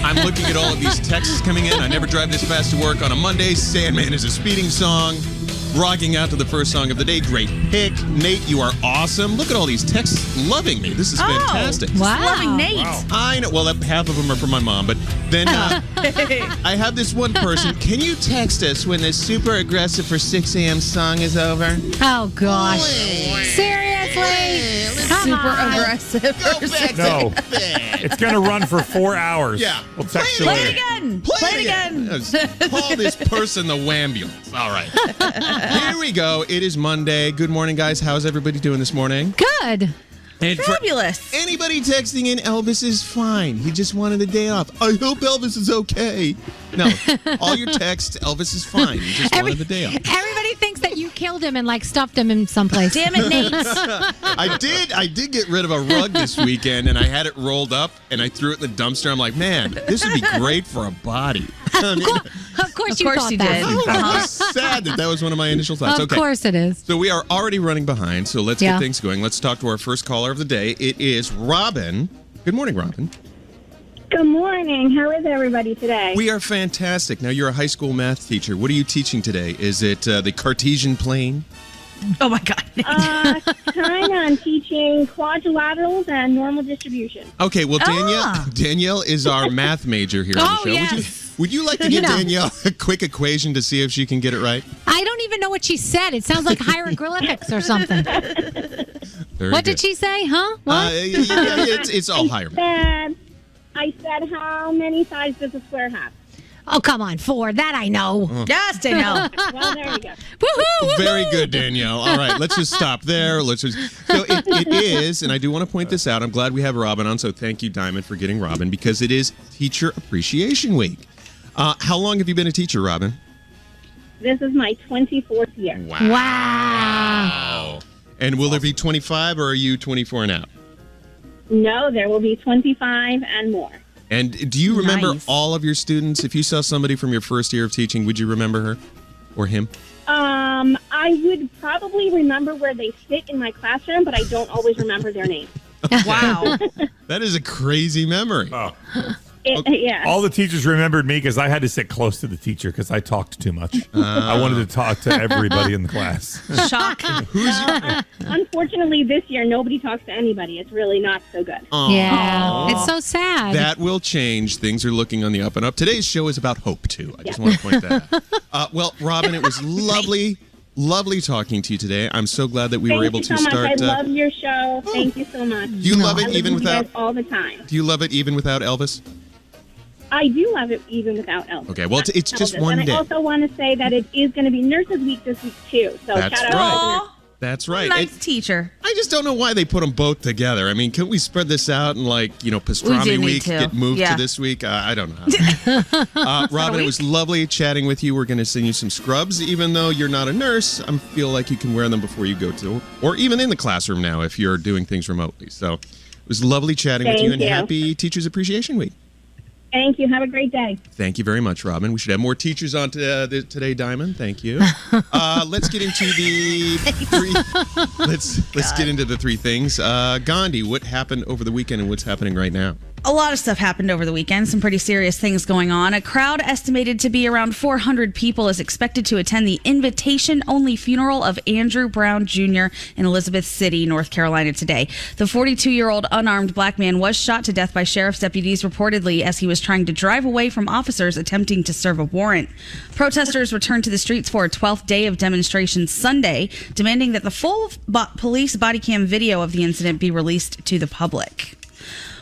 [SPEAKER 14] I'm looking at all of these texts coming in. I never drive this fast to work on a Monday. Sandman is a speeding song. Rocking out to the first song of the day. Great pick. Nate, you are awesome. Look at all these texts loving me. This is fantastic.
[SPEAKER 13] Wow. Loving Nate.
[SPEAKER 14] Wow. I know. Well, half of them are from my mom, but then I have this one person. Can you text us when the super aggressive for 6 a.m. song is over?
[SPEAKER 10] Oh, gosh. Seriously?
[SPEAKER 13] Super aggressive.
[SPEAKER 23] No. It's going to run for 4 hours.
[SPEAKER 14] Yeah.
[SPEAKER 23] We'll text you
[SPEAKER 13] Play it
[SPEAKER 23] later.
[SPEAKER 13] again.
[SPEAKER 14] Play it again. Call this person the Wambulance. All right. Here we go. It is Monday. Good morning, guys. How's everybody doing this morning?
[SPEAKER 10] Good.
[SPEAKER 14] And
[SPEAKER 13] Fabulous.
[SPEAKER 14] For anybody texting in, Elvis is fine. He just wanted a day off. I hope Elvis is okay. No, all your texts, Elvis is fine. He just wanted the day off.
[SPEAKER 10] Everybody thinks that you killed him and stuffed him in someplace.
[SPEAKER 13] Damn it, Nate.
[SPEAKER 14] I did get rid of a rug this weekend, and I had it rolled up, and I threw it in the dumpster. I'm like, man, this would be great for a body. I mean,
[SPEAKER 10] Of course you thought
[SPEAKER 13] you
[SPEAKER 10] that.
[SPEAKER 13] did.
[SPEAKER 14] I was sad that was one of my initial thoughts.
[SPEAKER 10] Of course it is.
[SPEAKER 14] So we are already running behind, so let's get things going. Let's talk to our first caller of the day. It is Robin. Good morning, Robin.
[SPEAKER 2] Good morning. How is everybody today?
[SPEAKER 14] We are fantastic. Now, you're a high school math teacher. What are you teaching today? Is it the Cartesian plane?
[SPEAKER 13] Oh, my God.
[SPEAKER 2] Kind of. I'm teaching quadrilaterals and normal distribution.
[SPEAKER 14] Okay, well, Danielle is our math major here on the show.
[SPEAKER 10] Yes.
[SPEAKER 14] Would you like to give Danielle a quick equation to see if she can get it right?
[SPEAKER 10] I don't even know what she said. It sounds like hieroglyphics or something. What did she say? Huh? What?
[SPEAKER 14] It's all hieroglyphics.
[SPEAKER 2] I said, how many sides does a square have?
[SPEAKER 10] Oh, come on. 4. That I know.
[SPEAKER 13] Yes, Danielle.
[SPEAKER 2] Well, there you go.
[SPEAKER 10] Woohoo!
[SPEAKER 14] Very good, Danielle. All right, let's just stop there. So it is, and I do want to point this out. I'm glad we have Robin on, so thank you, Diamond, for getting Robin, because it is Teacher Appreciation Week. How long have you been a teacher, Robin?
[SPEAKER 2] This is my 24th year.
[SPEAKER 14] Wow. And will there be 25, or are you 24 and out?
[SPEAKER 2] No, there will be 25 and more.
[SPEAKER 14] And do you remember all of your students? If you saw somebody from your first year of teaching, would you remember her or him?
[SPEAKER 2] I would probably remember where they sit in my classroom, but I don't always remember their name.
[SPEAKER 13] Wow.
[SPEAKER 14] That is a crazy memory.
[SPEAKER 23] Oh.
[SPEAKER 2] Yeah.
[SPEAKER 23] All the teachers remembered me because I had to sit close to the teacher because I talked too much. I wanted to talk to everybody in the class.
[SPEAKER 1] Shock.
[SPEAKER 2] Unfortunately, this year, nobody talks to anybody. It's really not so good.
[SPEAKER 10] Yeah. It's so sad.
[SPEAKER 14] That will change. Things are looking on the up and up. Today's show is about hope, too. I just want to point that out. Well, Robin, it was lovely talking to you today. I'm so glad that we were able to
[SPEAKER 2] Thank you so
[SPEAKER 14] start.
[SPEAKER 2] much. I love your show. Thank you so much.
[SPEAKER 14] Do you love it even without
[SPEAKER 2] all the time?
[SPEAKER 14] Do you love it even without Elvis?
[SPEAKER 2] I do love it even without Elvis.
[SPEAKER 14] Okay, well, it's just
[SPEAKER 2] Elvis.
[SPEAKER 14] one
[SPEAKER 2] and
[SPEAKER 14] day.
[SPEAKER 2] I also want to say that it is going to be Nurses Week this week too. So
[SPEAKER 14] That's
[SPEAKER 2] shout
[SPEAKER 14] right.
[SPEAKER 2] out to
[SPEAKER 14] That's right.
[SPEAKER 1] Nice teacher.
[SPEAKER 14] I just don't know why they put them both together. I mean, couldn't we spread this out and, Pastrami
[SPEAKER 1] need
[SPEAKER 14] Week
[SPEAKER 1] to.
[SPEAKER 14] get moved
[SPEAKER 1] Yeah.
[SPEAKER 14] to this week? I don't know. Robin, it was lovely chatting with you. We're going to send you some scrubs. Even though you're not a nurse, I feel like you can wear them before you go to, or even in the classroom now if you're doing things remotely. So it was lovely chatting with you, and happy Teachers Appreciation Week.
[SPEAKER 2] Thank you. Have a great day.
[SPEAKER 14] Thank you very much, Robin. We should have more teachers on today, Diamond. Thank you. Let's get into the three. Let's get into the three things. Gandhi, what happened over the weekend and what's happening right now?
[SPEAKER 13] A lot of stuff happened over the weekend, some pretty serious things going on. A crowd estimated to be around 400 people is expected to attend the invitation-only funeral of Andrew Brown Jr. in Elizabeth City, North Carolina today. The 42-year-old unarmed black man was shot to death by sheriff's deputies reportedly as he was trying to drive away from officers attempting to serve a warrant. Protesters returned to the streets for a 12th day of demonstrations Sunday, demanding that the full police body cam video of the incident be released to the public.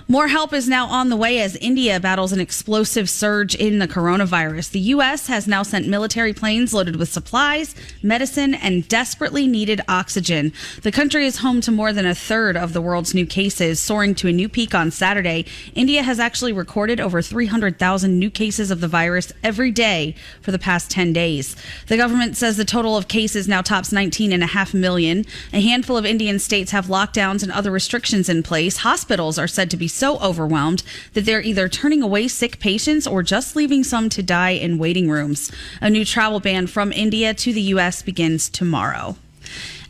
[SPEAKER 13] More help is now on the way as India battles an explosive surge in the coronavirus. The U.S. has now sent military planes loaded with supplies, medicine, and desperately needed oxygen. The country is home to more than a third of the world's new cases, soaring to a new peak on Saturday. India has actually recorded over 300,000 new cases of the virus every day for the past 10 days. The government says the total of cases now tops 19.5 million. A handful of Indian states have lockdowns and other restrictions in place. Hospitals are said to be so overwhelmed that they're either turning away sick patients or just leaving some to die in waiting rooms. A new travel ban from India to the U.S. begins tomorrow.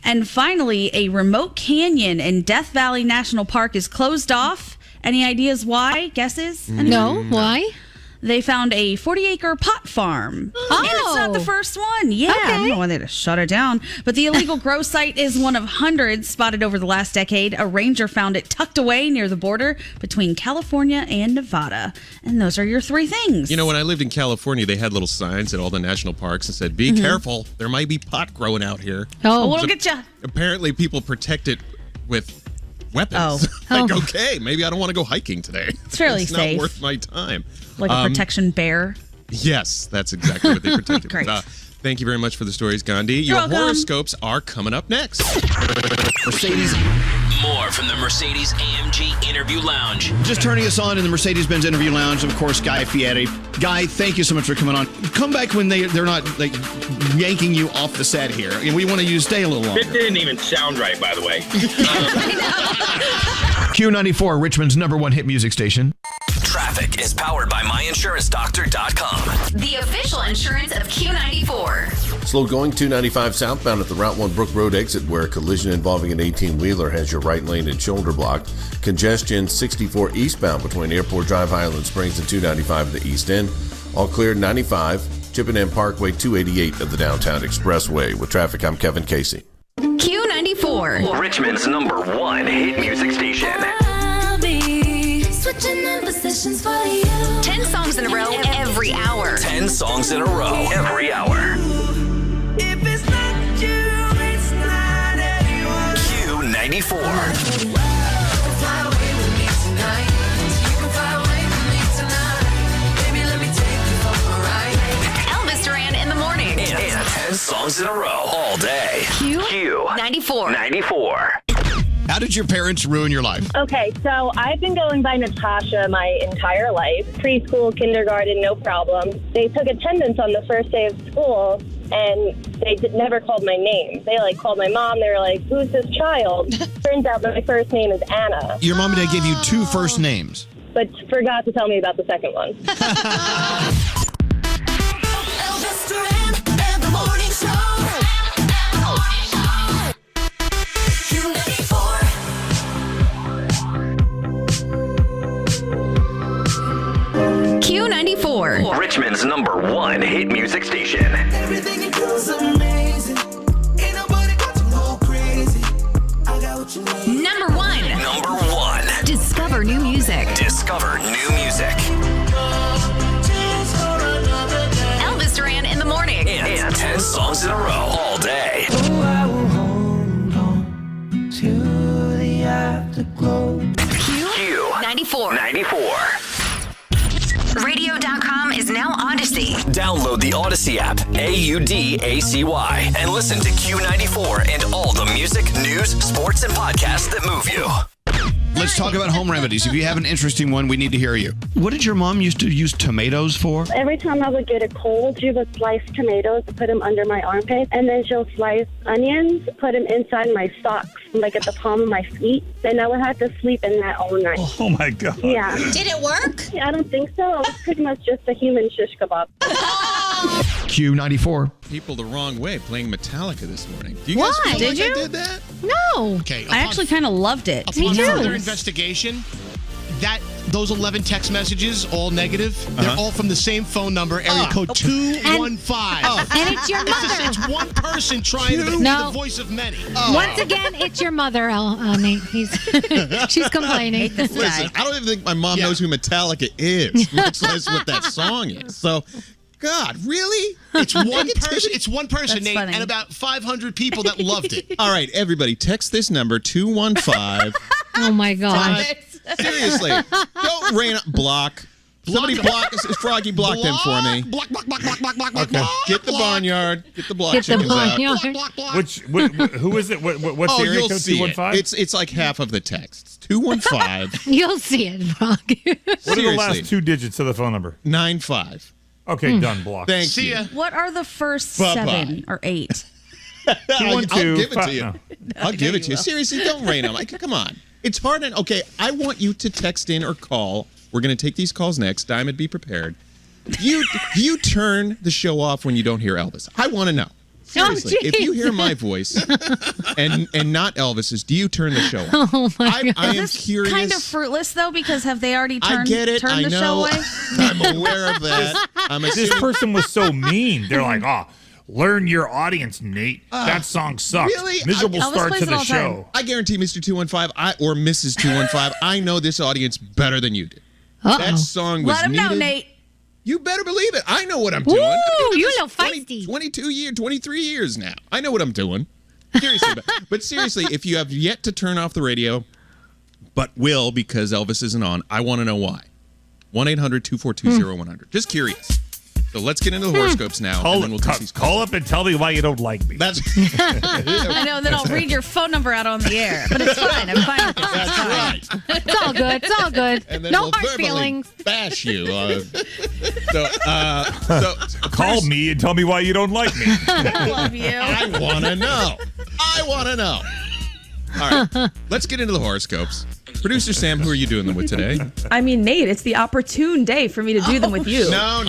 [SPEAKER 13] And finally, a remote canyon in Death Valley National Park is closed off. Any ideas why? Guesses?
[SPEAKER 10] No. Why?
[SPEAKER 13] They found a 40-acre pot farm.
[SPEAKER 10] Oh.
[SPEAKER 13] And it's not the first one. Yeah, I don't know why they just shut it down. But the illegal grow site is one of hundreds spotted over the last decade. A ranger found it tucked away near the border between California and Nevada. And those are your three things.
[SPEAKER 14] You know, when I lived in California, they had little signs at all the national parks that said, be careful, there might be pot growing out here.
[SPEAKER 13] Oh, we'll get you.
[SPEAKER 14] Apparently, people protect it with weapons. Okay, maybe I don't want to go hiking today.
[SPEAKER 13] It's fairly safe.
[SPEAKER 14] Not worth my time.
[SPEAKER 13] Like a protection bear.
[SPEAKER 14] Yes, that's exactly what they protected.
[SPEAKER 13] Great.
[SPEAKER 14] Thank you very much for the stories, Gandhi.
[SPEAKER 13] You're
[SPEAKER 14] Your
[SPEAKER 13] welcome.
[SPEAKER 14] horoscopes are coming up next.
[SPEAKER 4] Mercedes.
[SPEAKER 12] More from the Mercedes-AMG Interview Lounge.
[SPEAKER 4] Just turning us on in the Mercedes-Benz Interview Lounge, of course, Guy Fieri. Guy, thank you so much for coming on. Come back when they're not yanking you off the set here. And we want you to stay a little longer.
[SPEAKER 5] It didn't even sound right, by the way.
[SPEAKER 4] Q94, Richmond's #1 hit music station.
[SPEAKER 22] Traffic is powered by myinsuranceDoctor.com.
[SPEAKER 20] The official insurance of Q94.
[SPEAKER 16] Slow going 295 southbound at the Route 1 Brook Road exit where a collision involving an 18-wheeler has your right lane and shoulder blocked. Congestion 64 eastbound between Airport Drive, Highland Springs and 295 at the east end. All clear 95, Chippenham Parkway 288 of the Downtown Expressway. With traffic, I'm Kevin Casey.
[SPEAKER 20] Q94.
[SPEAKER 22] Richmond's #1 hit music station.
[SPEAKER 6] Switching in positions for you.
[SPEAKER 20] 10 songs in a row every hour.
[SPEAKER 22] 10 songs in a row every hour.
[SPEAKER 6] If it's not you, it's not anyone.
[SPEAKER 22] Q94.
[SPEAKER 6] Fly away with me tonight. You can fly away with me tonight. Baby, let me take you for a ride.
[SPEAKER 20] Elvis Duran in the morning.
[SPEAKER 22] And 10 songs in a row all day.
[SPEAKER 20] Q94.
[SPEAKER 22] 94.
[SPEAKER 4] How did your parents ruin your life?
[SPEAKER 2] Okay, so I've been going by Natasha my entire life. Preschool, kindergarten, no problem. They took attendance on the first day of school, and they never called my name. They called my mom. They were like, "Who's this child?" Turns out my first name is Anna.
[SPEAKER 4] Your mom and dad gave you 2 first names.
[SPEAKER 2] But forgot to tell me about the second one.
[SPEAKER 6] Elvis Duran and the morning show. Q94.
[SPEAKER 22] Richmond's #1 hit music station.
[SPEAKER 6] Everything you do is amazing. Ain't nobody got to go crazy. I got what you need.
[SPEAKER 20] Number 1.
[SPEAKER 22] #1.
[SPEAKER 20] Discover new music.
[SPEAKER 22] Discover new music.
[SPEAKER 20] Elvis Duran in the morning.
[SPEAKER 22] And 10 songs in a row all day.
[SPEAKER 6] Oh, I will hold on to the afterglow.
[SPEAKER 20] Q94.
[SPEAKER 22] 94.
[SPEAKER 20] Radio.com is now Odyssey.
[SPEAKER 22] Download the Odyssey app, AUDACY, and listen to Q94 and all the music, news, sports, and podcasts that move you.
[SPEAKER 4] Let's talk about home remedies. If you have an interesting one, we need to hear you. What did your mom used to use tomatoes for?
[SPEAKER 8] Every time I would get a cold, she would slice tomatoes, put them under my armpit, and then she'll slice onions, put them inside my socks, like at the palm of my feet, and I would have to sleep in that all night.
[SPEAKER 23] Oh my God.
[SPEAKER 8] Yeah.
[SPEAKER 13] Did it work?
[SPEAKER 8] I don't think so. It was pretty much just a human shish kebab.
[SPEAKER 4] Q94.
[SPEAKER 14] People the wrong way playing Metallica this morning. Do you
[SPEAKER 13] What?
[SPEAKER 14] guys feel
[SPEAKER 13] Did
[SPEAKER 14] like
[SPEAKER 13] you?
[SPEAKER 14] I did that?
[SPEAKER 10] No.
[SPEAKER 17] Okay.
[SPEAKER 13] I actually kind of loved it.
[SPEAKER 17] Upon further investigation, those 11 text messages, all negative, they're all from the same phone number, area code 215.
[SPEAKER 10] And it's your mother.
[SPEAKER 17] It's one person trying to be the voice of many.
[SPEAKER 10] Once again, it's your mother, Nate. She's complaining.
[SPEAKER 14] Listen, I don't even think my mom knows who Metallica is, much less what that song is. So, God, really?
[SPEAKER 17] It's one person. It's one person,
[SPEAKER 14] That's
[SPEAKER 17] Nate,
[SPEAKER 14] funny.
[SPEAKER 17] and about 500 people that loved it.
[SPEAKER 14] All right, everybody, text this number 215.
[SPEAKER 10] Oh my gosh.
[SPEAKER 14] Seriously, don't rain block. Somebody block. Froggy, block them for me.
[SPEAKER 17] Block.
[SPEAKER 14] Okay. Get the barnyard. Get the block
[SPEAKER 10] Get the
[SPEAKER 14] chickens out.
[SPEAKER 10] barnyard.
[SPEAKER 23] Who is it? What's
[SPEAKER 14] Oh,
[SPEAKER 23] the area
[SPEAKER 14] you'll
[SPEAKER 23] code?
[SPEAKER 14] see it.
[SPEAKER 23] 215?
[SPEAKER 14] It's like half of the texts. 215.
[SPEAKER 10] You'll see it, Brock.
[SPEAKER 23] What are the last two digits of the phone number?
[SPEAKER 14] 95.
[SPEAKER 23] Okay, done. Block.
[SPEAKER 14] Thank you.
[SPEAKER 13] What are the first
[SPEAKER 14] Bye-bye.
[SPEAKER 13] 7 or 8?
[SPEAKER 14] I'll give it to you.
[SPEAKER 23] No.
[SPEAKER 14] I'll give it to you. Seriously, don't rain on. Come on. It's hard. Okay, I want you to text in or call. We're going to take these calls next. Diamond, be prepared. You turn the show off when you don't hear Elvis. I want to know. Seriously, if you hear my voice and not Elvis's, do you turn the show off?
[SPEAKER 10] Oh my God.
[SPEAKER 14] I am
[SPEAKER 13] Is this
[SPEAKER 14] curious.
[SPEAKER 13] kind of fruitless though, because have they already
[SPEAKER 14] I
[SPEAKER 13] turned
[SPEAKER 14] get it.
[SPEAKER 13] turned
[SPEAKER 14] I
[SPEAKER 13] the
[SPEAKER 14] know.
[SPEAKER 13] show away?
[SPEAKER 14] I'm aware of that.
[SPEAKER 23] This person was so mean. They're like, learn your audience, Nate. That song sucks.
[SPEAKER 14] Really?
[SPEAKER 23] Miserable
[SPEAKER 14] Elvis
[SPEAKER 23] start
[SPEAKER 14] plays
[SPEAKER 23] to
[SPEAKER 14] it
[SPEAKER 23] the
[SPEAKER 14] all the time.
[SPEAKER 23] show.
[SPEAKER 14] I guarantee Mr. 215 or Mrs. 215, I know this audience better than you do. That song was
[SPEAKER 13] Let him know,
[SPEAKER 14] needed.
[SPEAKER 13] Nate.
[SPEAKER 14] You better believe it. I know what I'm doing.
[SPEAKER 10] Ooh, you know
[SPEAKER 14] 22 years, 23 years now. I know what I'm doing. Seriously. but seriously, if you have yet to turn off the radio, but will because Elvis isn't on, I want to know why. 1-800-242-0100. Just curious. So let's get into the horoscopes now. And then we'll take these
[SPEAKER 23] Call up and tell me why you don't like me.
[SPEAKER 14] That's
[SPEAKER 13] I know, then I'll read your phone number out on the air. But it's fine. I'm fine with it.
[SPEAKER 14] That's right.
[SPEAKER 10] It's all good. It's all good.
[SPEAKER 14] And then
[SPEAKER 10] No
[SPEAKER 14] we'll
[SPEAKER 10] hard
[SPEAKER 14] verbally
[SPEAKER 10] feelings.
[SPEAKER 14] bash you. So
[SPEAKER 23] Call me and tell me why you don't like me.
[SPEAKER 13] I love you.
[SPEAKER 14] I want to know. All right, let's get into the horoscopes. Producer Sam, who are you doing them with today?
[SPEAKER 18] I mean, Nate, it's the opportune day for me to do them with you.
[SPEAKER 14] No,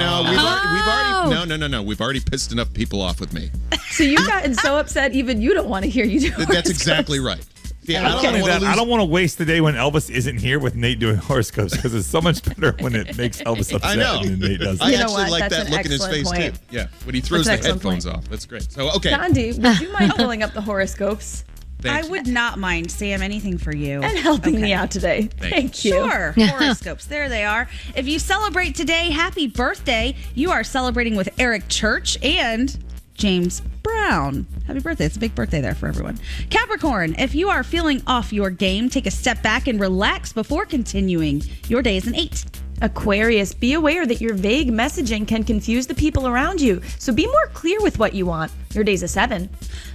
[SPEAKER 14] we've already pissed enough people off with me.
[SPEAKER 18] So you've gotten so upset, even you don't want to hear you do it.
[SPEAKER 14] That's exactly right. Yeah,
[SPEAKER 23] I don't want to waste the day when Elvis isn't here with Nate doing horoscopes because it's so much better when it makes Elvis upset
[SPEAKER 14] I know.
[SPEAKER 23] than Nate does.
[SPEAKER 14] I
[SPEAKER 18] You know
[SPEAKER 14] actually
[SPEAKER 18] what?
[SPEAKER 14] like
[SPEAKER 18] That's
[SPEAKER 14] that
[SPEAKER 18] an
[SPEAKER 14] look in his face
[SPEAKER 18] excellent
[SPEAKER 14] too.
[SPEAKER 18] point.
[SPEAKER 14] Yeah, when he throws
[SPEAKER 18] That's
[SPEAKER 14] the
[SPEAKER 18] an excellent
[SPEAKER 14] headphones off. That's great. So okay.
[SPEAKER 18] Gandhi, would you mind pulling up the horoscopes?
[SPEAKER 13] I would not mind, Sam, anything for you.
[SPEAKER 18] And helping me out today. Thank you.
[SPEAKER 13] Sure. Horoscopes. There they are. If you celebrate today, happy birthday. You are celebrating with Eric Church and James Brown. Happy birthday. It's a big birthday there for everyone. Capricorn, if you are feeling off your game, take a step back and relax before continuing. Your day is an 8.
[SPEAKER 18] Aquarius, be aware that your vague messaging can confuse the people around you. So be more clear with what you want. Your day's a 7.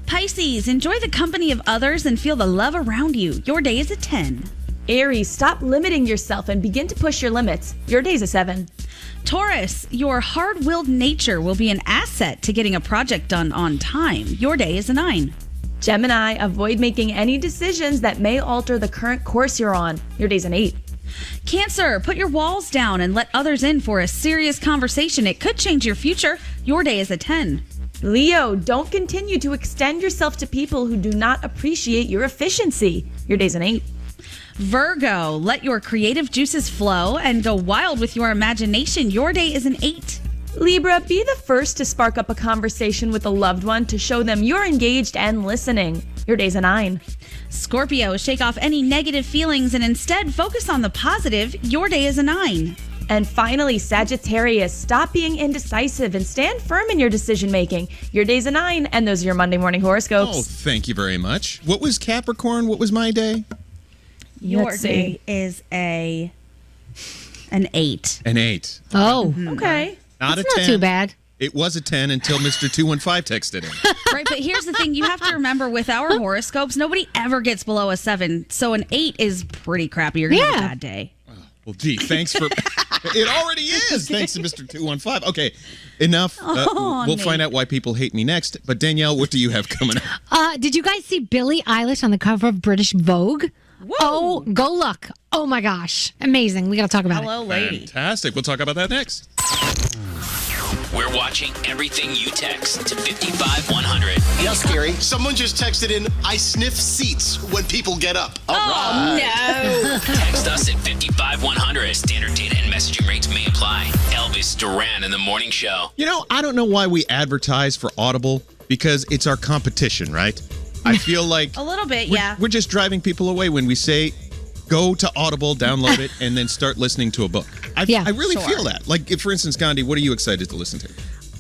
[SPEAKER 13] Pisces, enjoy the company of others and feel the love around you. Your day is a 10.
[SPEAKER 18] Aries, stop limiting yourself and begin to push your limits. Your day's a 7.
[SPEAKER 13] Taurus, your hard-willed nature will be an asset to getting a project done on time. Your day is a 9.
[SPEAKER 18] Gemini, avoid making any decisions that may alter the current course you're on. Your day's an 8.
[SPEAKER 13] Cancer, put your walls down and let others in for a serious conversation. It could change your future. Your day is a 10.
[SPEAKER 18] Leo, don't continue to extend yourself to people who do not appreciate your efficiency. Your day's an 8.
[SPEAKER 3] Virgo, let your creative juices flow and go wild with your imagination. Your day is an 8.
[SPEAKER 18] Libra, be the first to spark up a conversation with a loved one to show them you're engaged and listening. Your day's a 9.
[SPEAKER 3] Scorpio, shake off any negative feelings and instead focus on the positive. Your day is a 9.
[SPEAKER 18] And finally, Sagittarius, stop being indecisive and stand firm in your decision making. Your day's a 9, and those are your Monday morning horoscopes.
[SPEAKER 14] Oh, thank you very much. What was Capricorn? What was my day?
[SPEAKER 3] Your day is an 8.
[SPEAKER 14] An 8.
[SPEAKER 10] Oh,
[SPEAKER 18] okay.
[SPEAKER 14] Not
[SPEAKER 10] That's
[SPEAKER 14] a 10.
[SPEAKER 10] not too bad.
[SPEAKER 14] It was a 10 until Mr. 215 texted in.
[SPEAKER 3] Right, but here's the thing. You have to remember with our horoscopes, nobody ever gets below a 7. So an 8 is pretty crappy. You're going to have a bad day.
[SPEAKER 14] Well, gee, thanks for... It already is, thanks to Mr. 215. Okay, enough. We'll find out why people hate me next. But Danielle, what do you have coming up?
[SPEAKER 10] Did you guys see Billie Eilish on the cover of British Vogue? Whoa. Oh, go look. Oh my gosh. Amazing. We got to talk about it.
[SPEAKER 3] Hello, lady.
[SPEAKER 14] Fantastic. We'll talk about that next.
[SPEAKER 12] We're watching everything you text to 55100.
[SPEAKER 17] Yeah, scary. Someone just texted in, I sniff seats when people get up.
[SPEAKER 3] Oh, no.
[SPEAKER 12] Text us at 55100. Standard data and messaging rates may apply. Elvis Duran in the morning show.
[SPEAKER 14] You know, I don't know why we advertise for Audible because it's our competition, right? I feel like...
[SPEAKER 3] A little bit,
[SPEAKER 14] We're just driving people away when we say, go to Audible, download it, and then start listening to a book. I really feel that. Like, for instance, Gandhi, what are you excited to listen to?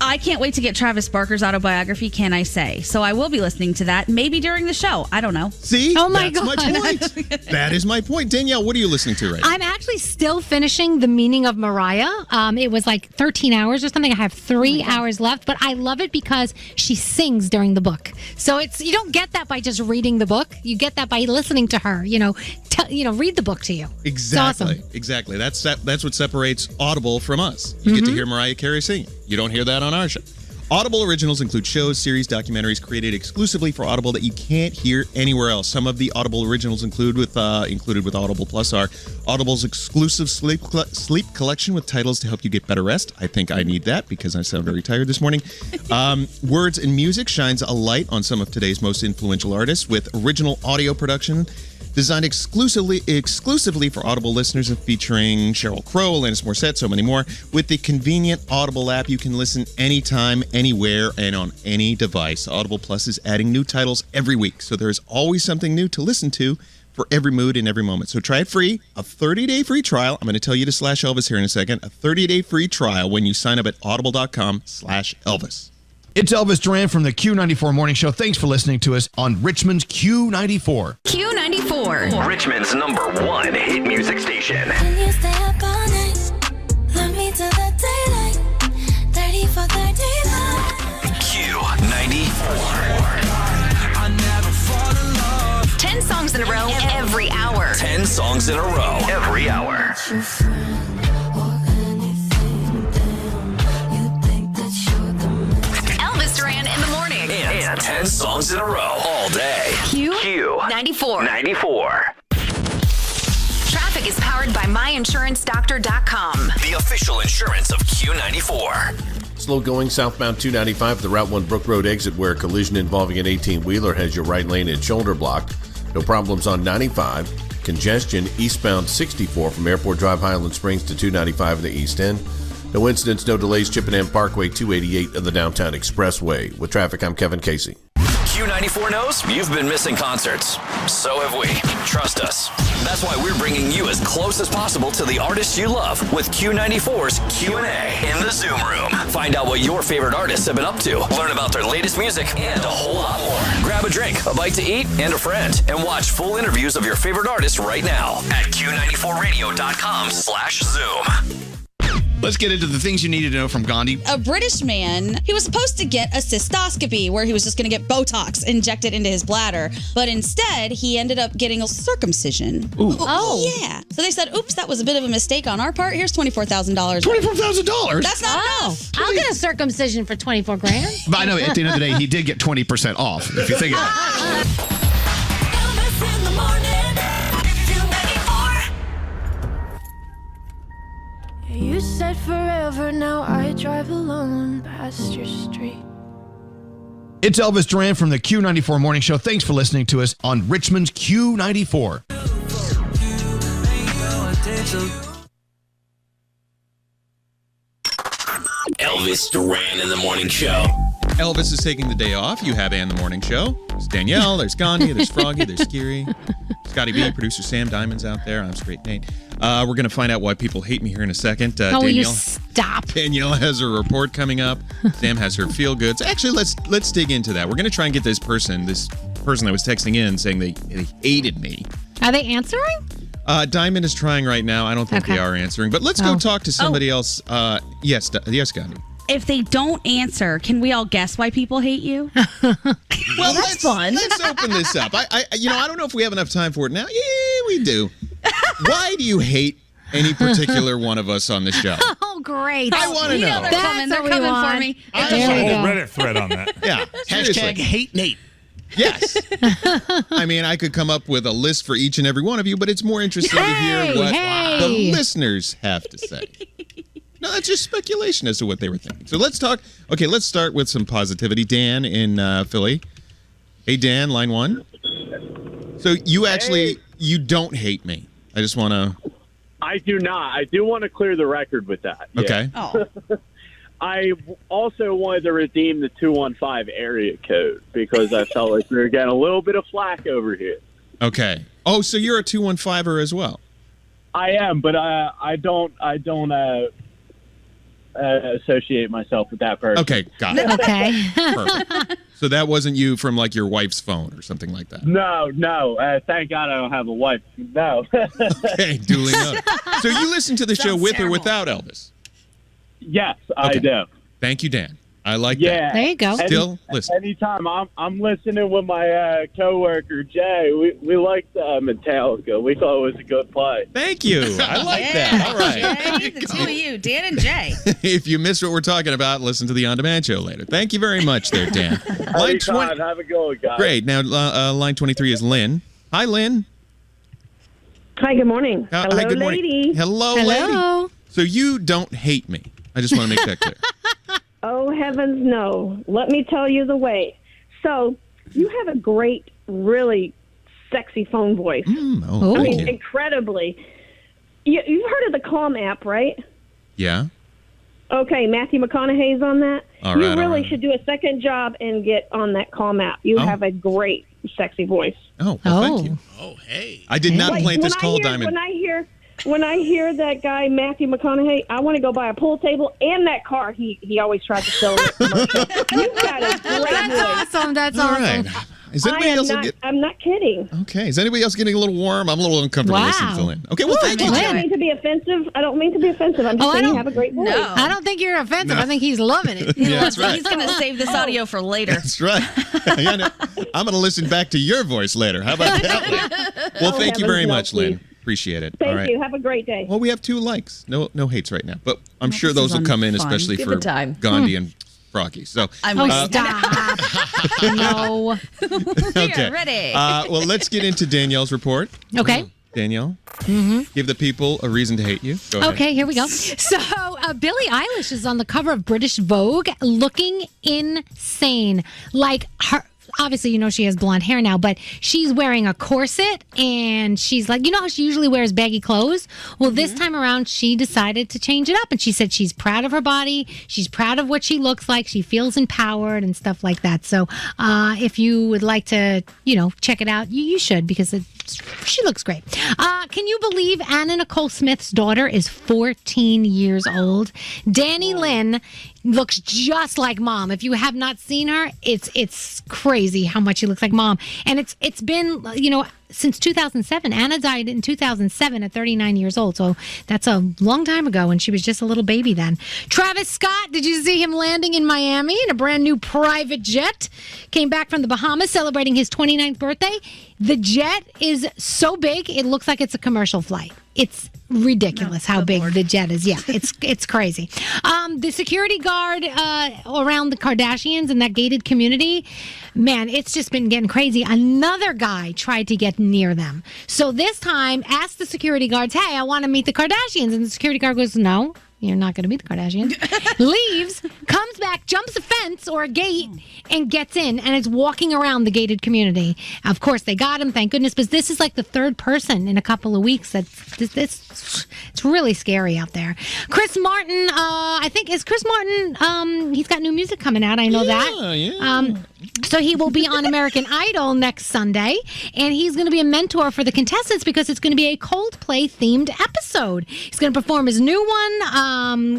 [SPEAKER 3] I can't wait to get Travis Barker's autobiography, Can I Say? So I will be listening to that, maybe during the show. I don't know.
[SPEAKER 14] See?
[SPEAKER 10] Oh my
[SPEAKER 14] That's
[SPEAKER 10] God.
[SPEAKER 14] my point. That is my point. Danielle, what are you listening to right now?
[SPEAKER 10] I'm actually still finishing The Meaning of Mariah. It was like 13 hours or something. I have 3 hours left, but I love it because she sings during the book. So you don't get that by just reading the book. You get that by listening to her, read the book to you.
[SPEAKER 14] Exactly.
[SPEAKER 10] It's awesome.
[SPEAKER 14] Exactly. That's what separates Audible from us. You get to hear Mariah Carey singing. You don't hear that on our show. Audible originals include shows, series, documentaries created exclusively for Audible that you can't hear anywhere else. Some of the Audible originals included with Audible Plus are Audible's exclusive sleep collection with titles to help you get better rest. I think I need that because I sound very tired this morning. Words and Music shines a light on some of today's most influential artists with original audio production designed exclusively for Audible listeners and featuring Sheryl Crow, Alanis Morissette, so many more. With the convenient Audible app, you can listen anytime, anywhere, and on any device. Audible Plus is adding new titles every week, so there's always something new to listen to for every mood and every moment. So try it free, a 30-day free trial. I'm going to tell you to /Elvis here in a second. A 30-day free trial when you sign up at audible.com/Elvis.
[SPEAKER 4] It's Elvis Duran from the Q94 Morning Show. Thanks for listening to us on Richmond's Q94.
[SPEAKER 20] Q94.
[SPEAKER 22] Richmond's #1 hit music station.
[SPEAKER 6] Can you stay up all night? Love me till the daylight. 30 for 39.
[SPEAKER 22] Q94.
[SPEAKER 6] I never fall in love.
[SPEAKER 20] 10 songs in a row every hour.
[SPEAKER 22] 10 songs in a row every hour.
[SPEAKER 20] Elvis Duran in the morning.
[SPEAKER 22] And 10 songs in a row all day.
[SPEAKER 20] Q94.
[SPEAKER 22] 94.
[SPEAKER 20] Traffic is powered by myinsuranceDoctor.com.
[SPEAKER 22] The official insurance of Q94.
[SPEAKER 16] Slow going southbound 295 at the Route 1 Brook Road exit where a collision involving an 18-wheeler has your right lane and shoulder blocked. No problems on 95. Congestion eastbound 64 from Airport Drive, Highland Springs to 295 in the East End. No incidents, no delays. Chippenham Parkway 288 of the Downtown Expressway. With traffic, I'm Kevin Casey.
[SPEAKER 22] Q94 knows you've been missing concerts. So have we. Trust us. That's why we're bringing you as close as possible to the artists you love with Q94's Q&A in the Zoom room. Find out what your favorite artists have been up to. Learn about their latest music and a whole lot more. Grab a drink, a bite to eat, and a friend. And watch full interviews of your favorite artists right now at Q94radio.com/Zoom.
[SPEAKER 4] Let's get into the things you need to know from Gandhi.
[SPEAKER 13] A British man, he was supposed to get a cystoscopy where he was just going to get Botox injected into his bladder. But instead, he ended up getting a circumcision.
[SPEAKER 4] Ooh.
[SPEAKER 13] Oh. Yeah. So they said, oops, that was a bit of a mistake on our part. Here's $24,000.
[SPEAKER 4] $24,000?
[SPEAKER 13] That's not enough.
[SPEAKER 10] I'll get a circumcision for 24 grand.
[SPEAKER 4] But I know at the end of the day, he did get 20% off, if you think about it.
[SPEAKER 6] Elvis in the morning. You said forever, now I drive alone past your street.
[SPEAKER 4] It's Elvis Duran from the Q94 Morning Show. Thanks for listening to us on Richmond's Q94.
[SPEAKER 12] Elvis Duran in the morning show.
[SPEAKER 14] Elvis is taking the day off. You have Ann the morning show. There's Danielle, there's Gandhi, there's Froggy, there's Kiri. Scotty B, producer Sam Diamond's out there. I'm Straight Nate. We're going to find out why people hate me here in a second.
[SPEAKER 10] Will you stop?
[SPEAKER 14] Danielle has her report coming up. Sam has her feel goods. Actually, let's dig into that. We're going to try and get this person that was texting in saying they hated me.
[SPEAKER 10] Are they answering?
[SPEAKER 14] Diamond is trying right now. I don't think they are answering. But let's go talk to somebody else. Yes, Gandhi.
[SPEAKER 3] If they don't answer, can we all guess why people hate you?
[SPEAKER 14] Well, that's fun. Let's open this up. I don't know if we have enough time for it now. Yeah, we do. Why do you hate any particular one of us on the show?
[SPEAKER 10] Oh, great.
[SPEAKER 14] I want to know.
[SPEAKER 3] They're coming for me.
[SPEAKER 23] There's a whole Reddit thread on that.
[SPEAKER 14] Yeah.
[SPEAKER 17] Hashtag hate Nate.
[SPEAKER 14] Yes. I mean, I could come up with a list for each and every one of you, but it's more interesting to hear what the listeners have to say. No, that's just speculation as to what they were thinking. So let's talk. Okay, let's start with some positivity. Dan in Philly. Hey, Dan, line 1. So you actually, you don't hate me. I just want to.
[SPEAKER 9] I do not. I do want to clear the record with that.
[SPEAKER 14] Okay.
[SPEAKER 9] Yeah. I also wanted to redeem the 215 area code because I felt like we were getting a little bit of flack over here.
[SPEAKER 14] Okay. Oh, so you're a 215er as well?
[SPEAKER 9] I am, but I don't associate myself with that person.
[SPEAKER 14] Okay, got it.
[SPEAKER 10] Okay.
[SPEAKER 14] Perfect. So that wasn't you from like your wife's phone or something like that?
[SPEAKER 9] No. Thank God I don't have a wife. No.
[SPEAKER 14] Okay, duly noted. So you listen to the show with or without Elvis?
[SPEAKER 9] Yes, I do.
[SPEAKER 14] Thank you, Dan. I like
[SPEAKER 9] Yeah.
[SPEAKER 14] that.
[SPEAKER 10] There you go.
[SPEAKER 14] Still listen.
[SPEAKER 9] Anytime I'm listening with my coworker Jay, we liked Metallica. We thought it was a good play.
[SPEAKER 14] Thank you. I like that. All right.
[SPEAKER 3] Jay, the two of you, Dan and Jay.
[SPEAKER 14] If you missed what we're talking about, listen to the On Demand show later. Thank you very much there, Dan. Line 20.
[SPEAKER 9] Have a go, guys.
[SPEAKER 14] Great. Now, line 23 is Lynn. Hi, Lynn.
[SPEAKER 8] Hi, good morning. Hello,
[SPEAKER 14] hi, good morning.
[SPEAKER 8] lady.
[SPEAKER 14] Hello, lady. So you don't hate me. I just want to make that clear.
[SPEAKER 8] Oh, heavens, no. Let me tell you the way. So, you have a great, really sexy phone voice.
[SPEAKER 14] Thank you.
[SPEAKER 8] Incredibly. You've heard of the Calm app, right?
[SPEAKER 14] Yeah.
[SPEAKER 8] Okay, Matthew McConaughey's on that.
[SPEAKER 14] All right,
[SPEAKER 8] you really
[SPEAKER 14] all right.
[SPEAKER 8] should do a second job and get on that Calm app. You have a great, sexy voice.
[SPEAKER 14] Oh, well, thank you.
[SPEAKER 17] Oh, hey.
[SPEAKER 14] I did not
[SPEAKER 8] Like,
[SPEAKER 14] plant this
[SPEAKER 8] when I
[SPEAKER 14] call,
[SPEAKER 8] hear-
[SPEAKER 14] Diamond.
[SPEAKER 8] When I hear that guy Matthew McConaughey, I want to go buy a pool table and that car. He always tries to sell it. You've got a great
[SPEAKER 10] That's awesome. That's
[SPEAKER 14] All
[SPEAKER 10] awesome.
[SPEAKER 14] right. Is anybody else
[SPEAKER 8] I'm not kidding.
[SPEAKER 14] Okay. Is anybody else getting a little warm? I'm a little uncomfortable listening to Lynn. Okay. Well, thank you.
[SPEAKER 8] I don't mean to be offensive. I'm just saying you have a great voice.
[SPEAKER 3] No.
[SPEAKER 10] I don't think you're offensive. I think he's loving it.
[SPEAKER 14] Yeah, that's right.
[SPEAKER 3] He's going to save this audio for later.
[SPEAKER 14] That's right. Yeah, no, I'm going to listen back to your voice later. How about that, Lynn? Well,
[SPEAKER 8] Oh,
[SPEAKER 14] thank you very
[SPEAKER 8] heavens, no,
[SPEAKER 14] much, Lynn. Appreciate it.
[SPEAKER 8] Thank
[SPEAKER 14] All right.
[SPEAKER 8] you. Have a great day.
[SPEAKER 14] Well, we have 2 likes. No hates right now, but I'm sure
[SPEAKER 3] this
[SPEAKER 14] those
[SPEAKER 3] is
[SPEAKER 14] will come in,
[SPEAKER 3] fun.
[SPEAKER 14] especially
[SPEAKER 3] Give
[SPEAKER 14] for
[SPEAKER 3] it time.
[SPEAKER 14] Gandhi and Froggy. So,
[SPEAKER 10] Stop. No.
[SPEAKER 14] okay.
[SPEAKER 3] ready.
[SPEAKER 14] Well, let's get into Danielle's report.
[SPEAKER 10] Okay.
[SPEAKER 14] Danielle,
[SPEAKER 10] Mm-hmm.
[SPEAKER 14] give the people a reason to hate you. Go ahead.
[SPEAKER 10] Okay, here we go. So, Billie Eilish is on the cover of British Vogue looking insane. Like her. Obviously, you know, she has blonde hair now, but she's wearing a corset and she's like, you know how she usually wears baggy clothes? Well, this time around, she decided to change it up and she said she's proud of her body. She's proud of what she looks like. She feels empowered and stuff like that. So if you would like to, you know, check it out, you should because she looks great. Can you believe Anna Nicole Smith's daughter is 14 years old? Danny Lynn looks just like mom. If you have not seen her, it's crazy how much she looks like mom. And it's been, you know, since 2007. Anna died in 2007 at 39 years old. So that's a long time ago, and she was just a little baby then. Travis Scott, did you see him landing in Miami in a brand new private jet? Came back from the Bahamas celebrating his 29th birthday. The jet is so big, it looks like it's a commercial flight. It's ridiculous how big the jet is. Yeah, it's crazy. The security guard around the Kardashians in that gated community, man, it's just been getting crazy. Another guy tried to get near them. So this time, asked the security guards, hey, I want to meet the Kardashians. And the security guard goes, no, you're not going to meet the Kardashians, leaves, comes back, jumps a fence or a gate, and gets in, and is walking around the gated community. Of course, they got him, thank goodness, but this is like the third person in a couple of weeks. It's really scary out there. Chris Martin, is Chris Martin, he's got new music coming out, I know that.
[SPEAKER 14] Yeah.
[SPEAKER 10] So he will be on American Idol next Sunday, and he's going to be a mentor for the contestants because it's going to be a Coldplay-themed episode. He's going to perform his new one,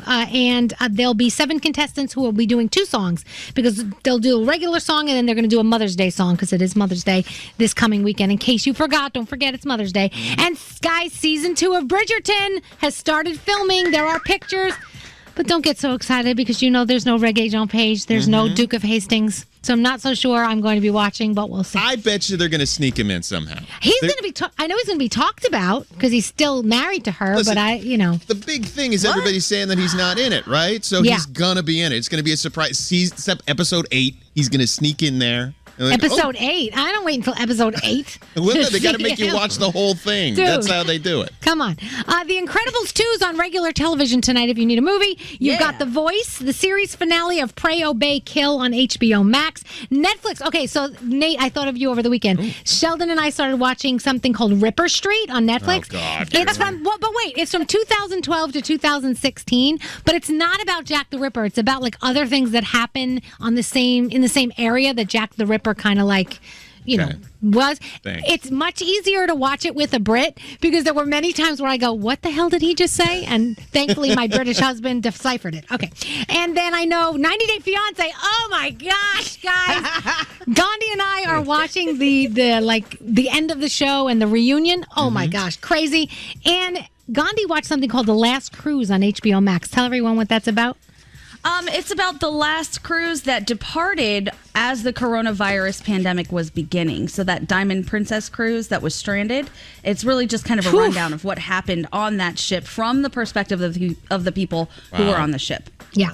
[SPEAKER 10] and there'll be 7 contestants who will be doing 2 songs because they'll do a regular song, and then they're going to do a Mother's Day song because it is Mother's Day this coming weekend. In case you forgot, don't forget it's Mother's Day. And guys, season 2 of Bridgerton has started filming. There are pictures. But don't get so excited because there's no Reggae Jean Page. There's no Duke of Hastings. So I'm not so sure I'm going to be watching, but we'll see.
[SPEAKER 14] I bet you they're going to sneak him in somehow.
[SPEAKER 10] He's going to be, I know he's going to be talked about because he's still married to her,
[SPEAKER 14] Listen,
[SPEAKER 10] but
[SPEAKER 14] The big thing is everybody's saying that he's not in it, right? So he's going to be in it. It's going to be a surprise. Episode 8, he's going to sneak in there.
[SPEAKER 10] Episode 8? I don't wait until episode 8.
[SPEAKER 14] Well, they got to make you watch the whole thing.
[SPEAKER 10] Dude.
[SPEAKER 14] That's how they do it.
[SPEAKER 10] Come on. The Incredibles 2 is on regular television tonight if you need a movie. You've got The Voice, the series finale of Pray, Obey, Kill on HBO Max. Netflix. Okay, so Nate, I thought of you over the weekend. Ooh. Sheldon and I started watching something called Ripper Street on Netflix.
[SPEAKER 14] Oh, God.
[SPEAKER 10] It's from 2012 to 2016, but it's not about Jack the Ripper. It's about like other things that happen in the same area that Jack the Ripper kind of like, was.
[SPEAKER 14] Thanks.
[SPEAKER 10] It's much easier to watch it with a Brit because there were many times where I go, what the hell did he just say? And thankfully my British husband deciphered it. Okay. And then I know 90 Day Fiance. Oh my gosh, guys. Gandhi and I are watching the end of the show and the reunion. Oh my gosh, crazy. And Gandhi watched something called The Last Cruise on HBO Max. Tell everyone what that's about.
[SPEAKER 3] It's about the last cruise that departed as the coronavirus pandemic was beginning. So that Diamond Princess cruise that was stranded, it's really just kind of a rundown of what happened on that ship from the perspective of the people who were on the ship.
[SPEAKER 10] Yeah.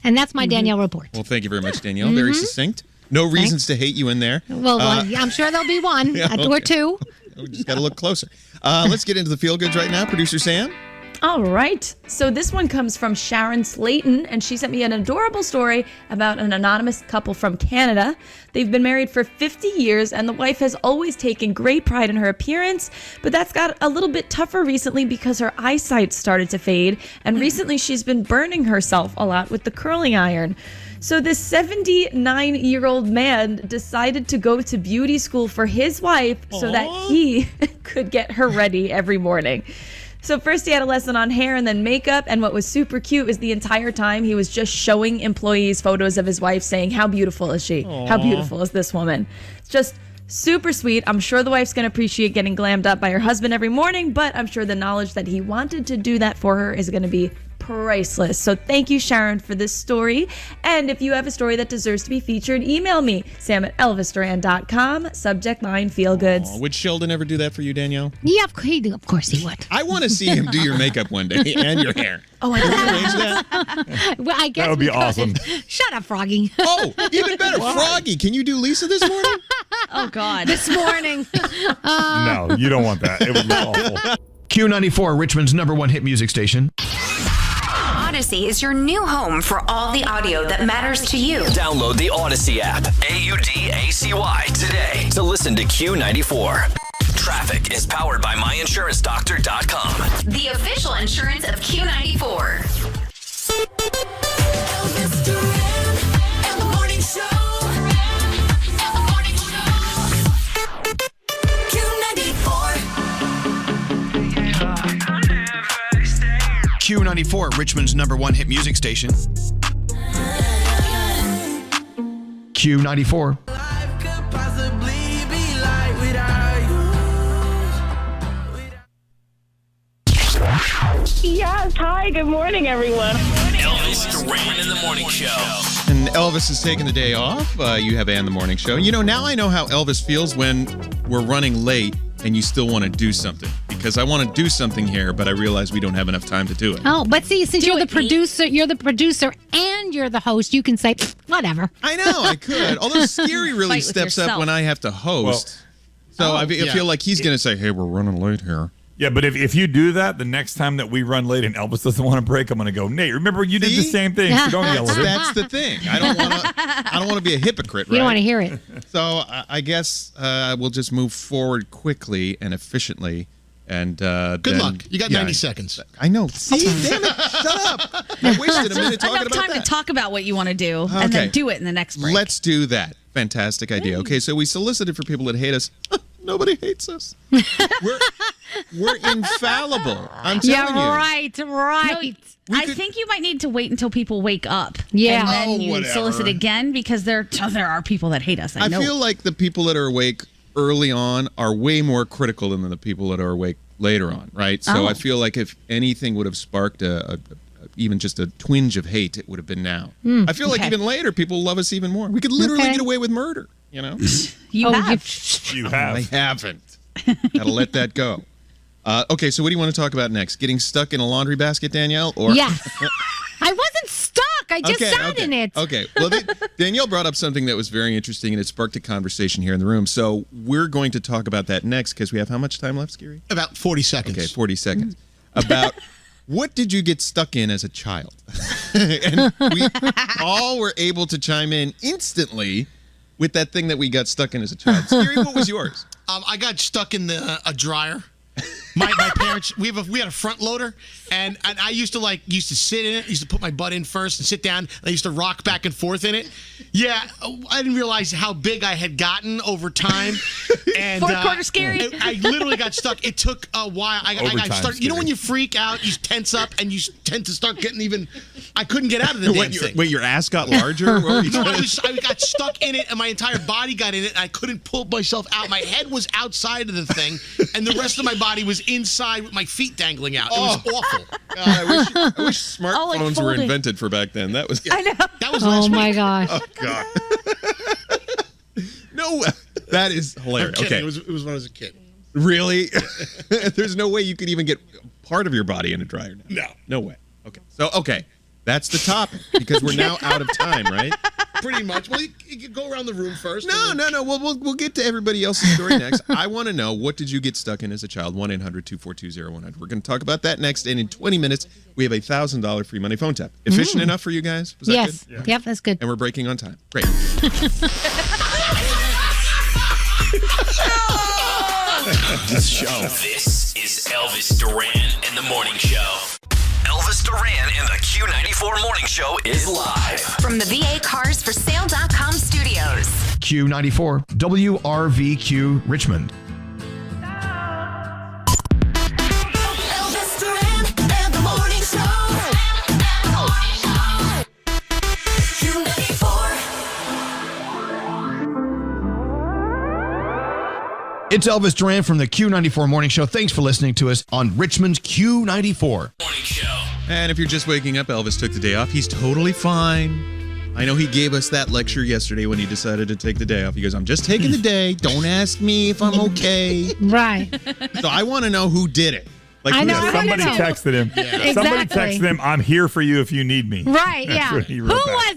[SPEAKER 10] And that's my Danielle report.
[SPEAKER 14] Well, thank you very much, Danielle. Very succinct. No reasons to hate you in there.
[SPEAKER 10] Well, I'm sure there'll be one or 2.
[SPEAKER 14] We just got to look closer. Let's get into the feel goods right now. Producer Sam.
[SPEAKER 18] All right. So this one comes from Sharon Slayton, and she sent me an adorable story about an anonymous couple from Canada. They've been married for 50 years, and the wife has always taken great pride in her appearance, but that's got a little bit tougher recently because her eyesight started to fade, and recently she's been burning herself a lot with the curling iron. So this 79-year-old man decided to go to beauty school for his wife so that he could get her ready every morning. So first he had a lesson on hair and then makeup, and what was super cute is the entire time he was just showing employees photos of his wife saying, how beautiful is she? Aww. How beautiful is this woman? It's just super sweet. I'm sure the wife's going to appreciate getting glammed up by her husband every morning, but I'm sure the knowledge that he wanted to do that for her is going to be priceless. So thank you, Sharon, for this story. And if you have a story that deserves to be featured, email me, sam@elvisduran.com, subject line feel goods.
[SPEAKER 14] Would Sheldon ever do that for you, Danielle?
[SPEAKER 10] Yeah, of course he would.
[SPEAKER 14] I want to see him do your makeup one day and your hair.
[SPEAKER 10] Oh, I
[SPEAKER 14] can we arrange that?
[SPEAKER 10] Well, I guess
[SPEAKER 23] that would be awesome.
[SPEAKER 10] Shut up, Froggy.
[SPEAKER 14] Oh, even better, Froggy. Can you do Lisa this morning?
[SPEAKER 3] Oh, God.
[SPEAKER 10] This morning.
[SPEAKER 23] No, you don't want that. It would be awful.
[SPEAKER 4] Q94, Richmond's #1 hit music station.
[SPEAKER 20] Odyssey is your new home for all the audio that matters to you.
[SPEAKER 22] Download the Odyssey app, AUDACY, today to listen to Q94. Traffic is powered by MyInsuranceDoctor.com.
[SPEAKER 20] The official insurance of Q94.
[SPEAKER 6] Elvis Duran and the morning show.
[SPEAKER 4] Q94, Richmond's #1 hit music station. Q94.
[SPEAKER 2] Yes, hi, good morning, everyone.
[SPEAKER 12] Elvis Duran in the Morning Show.
[SPEAKER 14] And Elvis is taking the day off. You have Ann the Morning Show. Now I know how Elvis feels when we're running late and you still want to do something. Because I want to do something here, but I realize we don't have enough time to do it.
[SPEAKER 10] Oh, but see, since you're the producer and you're the host, you can say, whatever.
[SPEAKER 14] I know, I could. Although Scary really
[SPEAKER 3] Fight with
[SPEAKER 14] steps up
[SPEAKER 3] yourself.
[SPEAKER 14] when I have to host. So I feel like he's going to say, hey, we're running late here.
[SPEAKER 23] Yeah, but if you do that, the next time that we run late and Elvis doesn't want to break, I'm going to go, Nate, remember you did the same thing, so don't yell at him.
[SPEAKER 14] That's the thing. I don't want to be a hypocrite, right?
[SPEAKER 10] You don't want to hear it.
[SPEAKER 14] So I guess we'll just move forward quickly and efficiently. And
[SPEAKER 17] good luck. You got 90 seconds.
[SPEAKER 14] I know. See, damn it. Shut up. I wasted a minute talking
[SPEAKER 3] enough
[SPEAKER 14] about
[SPEAKER 3] time
[SPEAKER 14] that.
[SPEAKER 3] to talk about what you want to do and then do it in the next break.
[SPEAKER 14] Let's do that. Fantastic idea. Okay, so we solicited for people that hate us. Nobody hates us. We're infallible. I'm telling you.
[SPEAKER 10] Right.
[SPEAKER 3] No, I think you might need to wait until people wake up.
[SPEAKER 10] Yeah.
[SPEAKER 3] And then you
[SPEAKER 14] whatever.
[SPEAKER 3] solicit again because there are people that hate us. I know.
[SPEAKER 14] feel like the people that are awake early on are way more critical than the people that are awake later on, right? So I feel like if anything would have sparked even just a twinge of hate, it would have been now. I feel like even later, people love us even more. We could literally get away with murder, you know?
[SPEAKER 3] You have.
[SPEAKER 23] You have.
[SPEAKER 14] I haven't. Gotta let that go. Okay, so what do you want to talk about next? Getting stuck in a laundry basket, Danielle? Or
[SPEAKER 10] Yes. I wasn't stuck. I just sat in it.
[SPEAKER 14] Okay. Well, Danielle brought up something that was very interesting, and it sparked a conversation here in the room. So we're going to talk about that next because we have how much time left, Scary?
[SPEAKER 17] About 40 seconds.
[SPEAKER 14] Okay, 40 seconds. About what did you get stuck in as a child? And we all were able to chime in instantly with that thing that we got stuck in as a child. Scary, what was yours?
[SPEAKER 17] I got stuck in a dryer. My parents, we had a front loader, and I used to sit in it. Used to put my butt in first and sit down. I used to rock back and forth in it. Yeah, I didn't realize how big I had gotten over time. And
[SPEAKER 3] Fourth quarter Scary.
[SPEAKER 17] I literally got stuck. It took a while. I started. You know when you freak out, you tense up, and you tend to start getting even. I couldn't get out of the damn thing.
[SPEAKER 14] Wait, your ass got larger? What were you
[SPEAKER 17] No,
[SPEAKER 14] trying
[SPEAKER 17] I got stuck in it, and my entire body got in it, and I couldn't pull myself out. My head was outside of the thing, and the rest of my body was inside with my feet dangling out. It was awful.
[SPEAKER 14] God, I wish smartphones were invented for back then. That was.
[SPEAKER 3] I know.
[SPEAKER 17] That was last
[SPEAKER 10] my
[SPEAKER 17] week.
[SPEAKER 10] gosh.
[SPEAKER 14] Oh God. No, that is hilarious.
[SPEAKER 17] I'm kidding.
[SPEAKER 14] Okay,
[SPEAKER 17] It was when I was a kid.
[SPEAKER 14] really? There's no way you could even get part of your body in a dryer now. No way. Okay. That's the topic because we're now out of time, right?
[SPEAKER 17] Pretty much. Well, you could go around the room first.
[SPEAKER 14] No. We'll get to everybody else's story next. I want to know, what did you get stuck in as a child? 1-800-242-0100. We're going to talk about that next. And in 20 minutes, we have a $1,000 free money phone tap. Efficient enough for you guys? Was that
[SPEAKER 10] Yes.
[SPEAKER 14] good?
[SPEAKER 10] Yep, that's good.
[SPEAKER 14] And we're breaking on time. Great.
[SPEAKER 12] This is Elvis Duran and the Morning Show. Elvis Duran and the Q94 Morning Show is live
[SPEAKER 20] From the VA Cars for Sale.com studios.
[SPEAKER 4] Q94 WRVQ Richmond.
[SPEAKER 6] Elvis Duran and the Morning Show. Q94.
[SPEAKER 4] It's Elvis Duran from the Q94 Morning Show. Thanks for listening to us on Richmond's Q94.
[SPEAKER 12] Morning Show.
[SPEAKER 14] And if you're just waking up, Elvis took the day off. He's totally fine. I know he gave us that lecture yesterday when he decided to take the day off. He goes, I'm just taking the day. Don't ask me if I'm okay.
[SPEAKER 10] Right.
[SPEAKER 14] So I want to know who did it. Like,
[SPEAKER 10] I know.
[SPEAKER 23] Somebody
[SPEAKER 10] I wanna know.
[SPEAKER 23] texted him.
[SPEAKER 10] Exactly.
[SPEAKER 23] Somebody texted him, I'm here for you if you need me.
[SPEAKER 10] Right,
[SPEAKER 23] That's
[SPEAKER 10] yeah.
[SPEAKER 23] what he
[SPEAKER 10] Who
[SPEAKER 23] wrote back.
[SPEAKER 10] was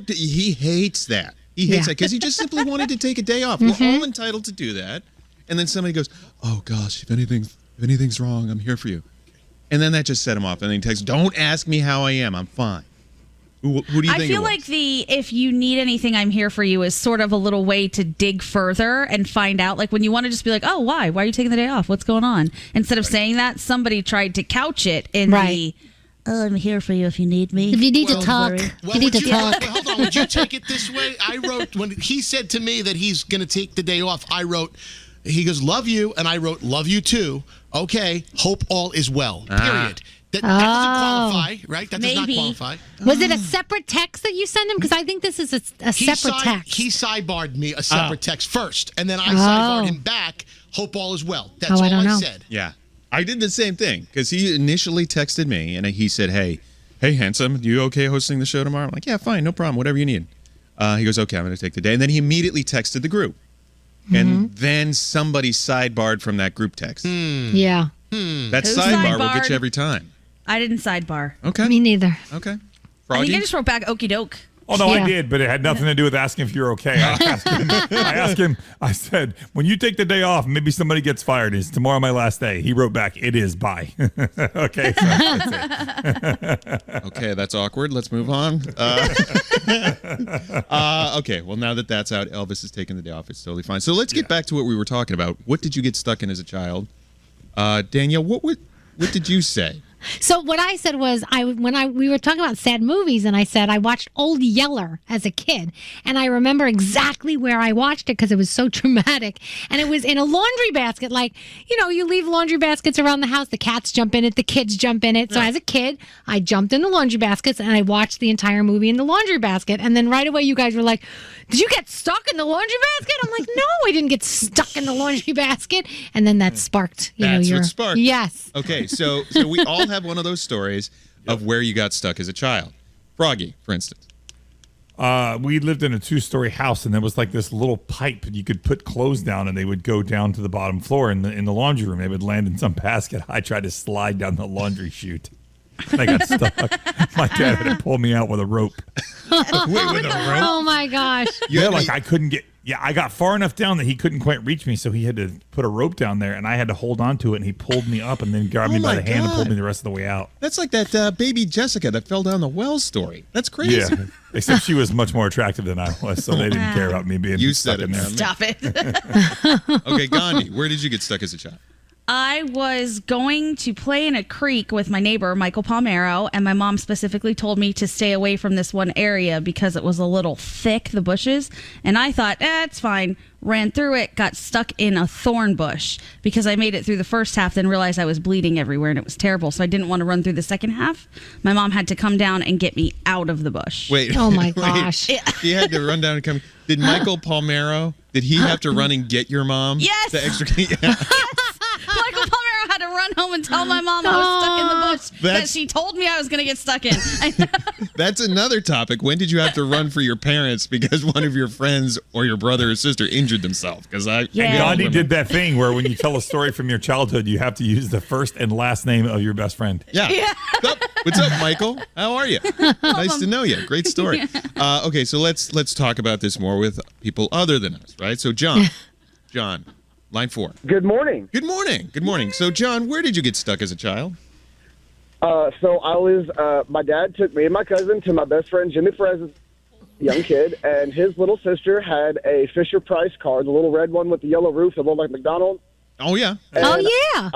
[SPEAKER 10] it?
[SPEAKER 14] He hates that. He hates that because he just simply wanted to take a day off. We're all entitled to do that. And then somebody goes, oh gosh, if anything's wrong, I'm here for you. And then that just set him off. And then he texts, don't ask me how I am. I'm fine. Who do you think
[SPEAKER 3] I feel
[SPEAKER 14] it was?
[SPEAKER 3] like if you need anything, I'm here for you is sort of a little way to dig further and find out. Like when you want to just be like, oh, why? Why are you taking the day off? What's going on? Instead of saying that, somebody tried to couch it in the, oh, I'm here for you if you need me.
[SPEAKER 10] If you need to talk, you need to talk.
[SPEAKER 17] Hold on. Would you take it this way? I wrote, when he said to me that he's going to take the day off, I wrote, he goes, love you. And I wrote, love you too. Okay. Hope all is well. Period. That doesn't qualify, right? That does not qualify.
[SPEAKER 10] Was it a separate text that you sent him? Because I think this is a separate text.
[SPEAKER 17] He sidebarred me a separate text first, and then I sidebarred him back. Hope all is well. That's all I said.
[SPEAKER 14] Yeah. I did the same thing because he initially texted me and he said, hey, handsome, you okay hosting the show tomorrow? I'm like, yeah, fine, no problem, whatever you need. He goes, okay, I'm going to take the day. And then he immediately texted the group. And then somebody sidebarred from that group text.
[SPEAKER 10] Yeah.
[SPEAKER 14] That
[SPEAKER 3] Who
[SPEAKER 14] sidebar will
[SPEAKER 3] sidebarred?
[SPEAKER 14] get you every time.
[SPEAKER 3] I didn't sidebar.
[SPEAKER 14] Okay.
[SPEAKER 10] Me neither.
[SPEAKER 14] Okay.
[SPEAKER 3] I think
[SPEAKER 14] Froggy?
[SPEAKER 3] I just wrote back okey doke.
[SPEAKER 23] Oh, no,
[SPEAKER 10] Yeah.
[SPEAKER 23] I did, but it had nothing to do with asking if you're okay. I asked him, I said, when you take the day off, maybe somebody gets fired. Is tomorrow my last day? He wrote back, it is, bye. Okay, so that's it.
[SPEAKER 14] Okay, that's awkward. Let's move on. Okay, well, now that that's out, Elvis is taking the day off. It's totally fine. So let's get back to what we were talking about. What did you get stuck in as a child? Danielle, what did you say?
[SPEAKER 10] So what I said was, we were talking about sad movies, and I said I watched Old Yeller as a kid, and I remember exactly where I watched it because it was so traumatic, and it was in a laundry basket. Like, you leave laundry baskets around the house, the cats jump in it, the kids jump in it. So as a kid, I jumped in the laundry baskets, and I watched the entire movie in the laundry basket, and then right away you guys were like, did you get stuck in the laundry basket? I'm like, no, I didn't get stuck in the laundry basket. And then that sparked,
[SPEAKER 14] That's what sparked.
[SPEAKER 10] Yes.
[SPEAKER 14] Okay, so we all have one of those stories of where you got stuck as a child. Froggy, for instance.
[SPEAKER 23] We lived in a 2-story house, and there was like this little pipe, and you could put clothes down, and they would go down to the bottom floor in the laundry room. They would land in some basket. I tried to slide down the laundry chute. And I got stuck. My dad had to pull me out with a rope.
[SPEAKER 14] Wait, with a rope?
[SPEAKER 10] Oh my gosh.
[SPEAKER 23] Yeah, like I couldn't get. Yeah, I got far enough down that he couldn't quite reach me, so he had to put a rope down there, and I had to hold on to it, and he pulled me up and then grabbed me by the hand and pulled me the rest of the way out.
[SPEAKER 14] That's like that baby Jessica that fell down the well story. That's crazy.
[SPEAKER 23] Yeah, except she was much more attractive than I was, so they didn't care about me being stuck in there.
[SPEAKER 13] Stop it.
[SPEAKER 14] Okay, Gandhi, where did you get stuck as a child?
[SPEAKER 3] I was going to play in a creek with my neighbor, Michael Palmero, and my mom specifically told me to stay away from this one area because it was a little thick, the bushes. And I thought, it's fine. Ran through it, got stuck in a thorn bush because I made it through the first half, then realized I was bleeding everywhere and it was terrible. So I didn't want to run through the second half. My mom had to come down and get me out of the bush.
[SPEAKER 14] Wait.
[SPEAKER 10] Oh my
[SPEAKER 14] wait.
[SPEAKER 10] gosh.
[SPEAKER 14] He had to run down and come. Did Michael Palmero, did he have to run and get your mom?
[SPEAKER 3] Yes.
[SPEAKER 14] The extra.
[SPEAKER 3] Michael Palmero had to run home and tell my mom I was stuck in the bush that she told me I was going to get stuck in.
[SPEAKER 14] That's another topic. When did you have to run for your parents because one of your friends or your brother or sister injured themselves? Because
[SPEAKER 23] Gandhi did that thing where when you tell a story from your childhood, you have to use the first and last name of your best friend.
[SPEAKER 14] Yeah. What's up, Michael? How are you? Nice to know you. Great story. Okay, so let's talk about this more with people other than us, right? So John, line 4.
[SPEAKER 7] Good morning.
[SPEAKER 14] Good morning. Good morning. So John, where did you get stuck as a child?
[SPEAKER 7] So I was, my dad took me and my cousin to my best friend Jimmy Perez's young kid, and his little sister had a Fisher-Price car, the little red one with the yellow roof that looked like McDonald's.
[SPEAKER 14] Oh, yeah.
[SPEAKER 7] And
[SPEAKER 10] yeah.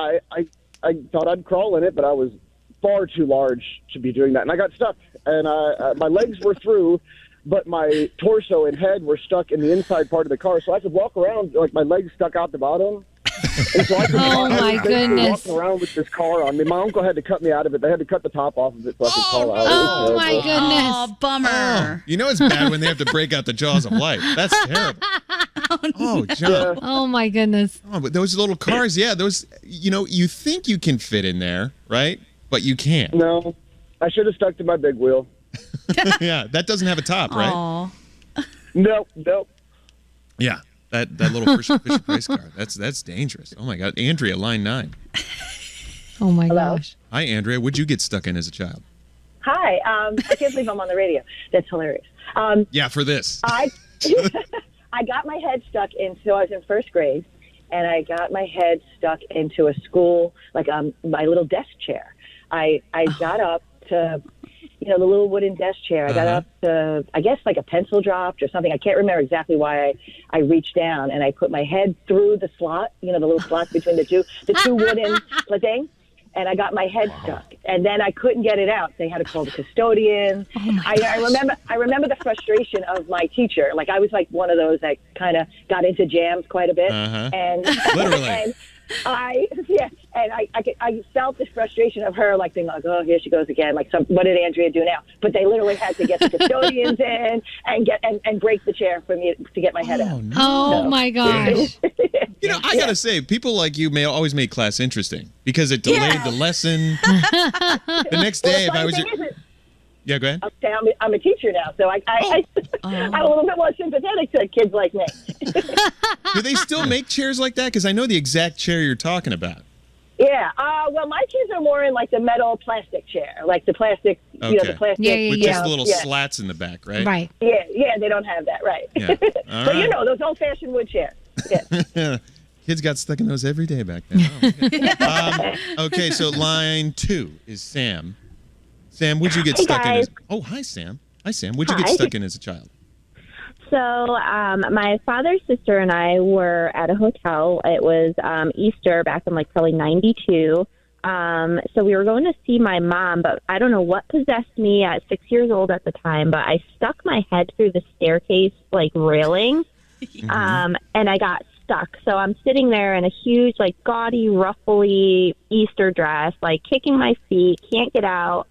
[SPEAKER 7] I thought I'd crawl in it, but I was far too large to be doing that, and I got stuck. And my legs were through, but my torso and head were stuck in the inside part of the car, so I could walk around like my legs stuck out the bottom. And so I could walking around with this car on me. My uncle had to cut me out of it. They had to cut the top off of it so I could crawl out.
[SPEAKER 10] Oh my goodness.
[SPEAKER 3] Oh, bummer.
[SPEAKER 14] You know it's bad when they have to break out the jaws of life. That's terrible. Oh, John.
[SPEAKER 10] Oh my goodness.
[SPEAKER 14] Oh, but those little cars, those, you think you can fit in there, right? But you can't.
[SPEAKER 7] No, I should have stuck to my big wheel.
[SPEAKER 14] Yeah, that doesn't have a top, right?
[SPEAKER 3] Aw.
[SPEAKER 7] Nope.
[SPEAKER 14] Yeah, that little Fisher-Price car. That's dangerous. Oh my God, Andrea, line 9.
[SPEAKER 10] Oh my gosh.
[SPEAKER 14] Hi, Andrea. What'd you get stuck in as a child?
[SPEAKER 11] Hi. I can't believe I'm on the radio. That's hilarious.
[SPEAKER 14] Yeah, for this.
[SPEAKER 11] I got my head stuck so I was in first grade, and I got my head stuck into a school, like my little desk chair. I got up to, the little wooden desk chair. I got up to, I guess, like a pencil dropped or something. I can't remember exactly why I reached down, and I put my head through the slot, the little slot between the two wooden things, and I got my head stuck. And then I couldn't get it out. They had to call the custodian. I remember the frustration of my teacher. Like, I was like one of those that kind of got into jams quite a bit. And
[SPEAKER 14] literally.
[SPEAKER 11] And I felt the frustration of her, like, being like, oh, here she goes again. Like, what did Andrea do now? But they literally had to get the custodians in and break the chair for me to get my head out.
[SPEAKER 14] No.
[SPEAKER 10] Oh my gosh.
[SPEAKER 14] I gotta say, people like you may always make class interesting because it delayed the lesson. The next day, if I was yeah, go ahead.
[SPEAKER 11] I'm a teacher now, so I'm a little bit more sympathetic to kids like me.
[SPEAKER 14] Do they still make chairs like that? Because I know the exact chair you're talking about.
[SPEAKER 11] Yeah. Well, my kids are more in like the metal plastic chair, like the plastic,
[SPEAKER 14] Okay.
[SPEAKER 11] the plastic.
[SPEAKER 14] With just little slats in the back, right?
[SPEAKER 11] Yeah, they don't have that, right?
[SPEAKER 14] Yeah. All
[SPEAKER 11] But
[SPEAKER 14] right.
[SPEAKER 11] those old-fashioned wood chairs. Yeah.
[SPEAKER 14] Kids got stuck in those every day back then. Oh, okay, so line 2 is Sam. Sam, would you get
[SPEAKER 15] Hey,
[SPEAKER 14] stuck in
[SPEAKER 15] guys.
[SPEAKER 14] as... Oh, hi, Sam. Hi, Sam. Would you get
[SPEAKER 15] Hi.
[SPEAKER 14] stuck in as a child?
[SPEAKER 15] So my father's sister and I were at a hotel. It was Easter back in like probably 92. So we were going to see my mom, but I don't know what possessed me at 6 years old at the time, but I stuck my head through the staircase like railing and I got stuck. So I'm sitting there in a huge like gaudy, ruffly Easter dress, like kicking my feet, can't get out.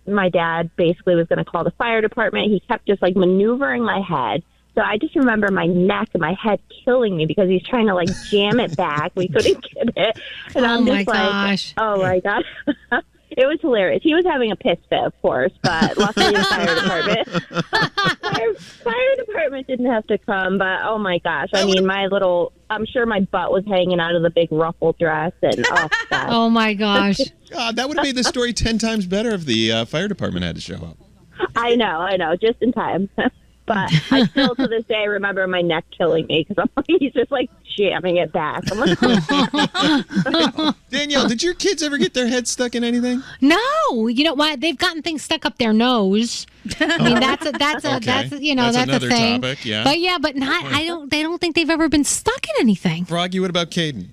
[SPEAKER 15] My dad basically was going to call the fire department. He kept just like maneuvering my head. So I just remember my neck and my head killing me because he's trying to like jam it back. We couldn't get it. And
[SPEAKER 10] Oh,
[SPEAKER 15] I'm
[SPEAKER 10] my
[SPEAKER 15] just like,
[SPEAKER 10] gosh.
[SPEAKER 15] oh my gosh. It was hilarious. He was having a piss fit, of course, but luckily the fire department didn't have to come. But oh my gosh, I mean, I'm sure my butt was hanging out of the big ruffled dress, and oh god.
[SPEAKER 10] Oh my gosh.
[SPEAKER 14] God, that would have made the story 10 times better if the fire department had to show up.
[SPEAKER 15] I know, just in time. But I still, to this day, remember my neck killing me because he's just like jamming it back. I'm like,
[SPEAKER 14] Danielle, did your kids ever get their heads stuck in anything?
[SPEAKER 10] No, you know what? They've gotten things stuck up their nose. I mean, that's
[SPEAKER 14] Okay.
[SPEAKER 10] that's
[SPEAKER 14] That's
[SPEAKER 10] a
[SPEAKER 14] another
[SPEAKER 10] thing.
[SPEAKER 14] topic, yeah.
[SPEAKER 10] But not. They don't think they've ever been stuck in anything.
[SPEAKER 14] Froggy, what about Caden?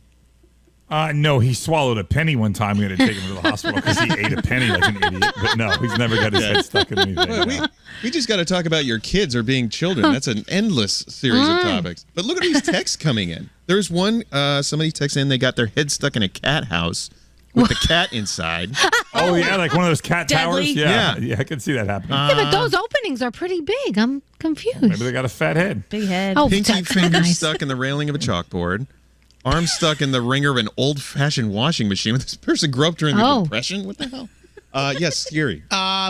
[SPEAKER 23] No, he swallowed a penny one time. We had to take him to the hospital because he ate a penny like an idiot. But no, he's never got his head stuck in anything.
[SPEAKER 14] Well, we just got to talk about your kids or being children. That's an endless series of topics. But look at these texts coming in. There's one, somebody texted in, they got their head stuck in a cat house with the cat inside.
[SPEAKER 23] Oh, yeah, like one of those cat
[SPEAKER 10] Deadly?
[SPEAKER 23] towers? Yeah, I can see that happening.
[SPEAKER 10] Yeah, but those openings are pretty big. I'm confused.
[SPEAKER 23] Maybe they got a fat head.
[SPEAKER 10] Big head.
[SPEAKER 14] Pinky finger stuck in the railing of a chalkboard. Arm stuck in the ringer of an old-fashioned washing machine. This person grew up during the Depression? What the hell? Yes, Scary.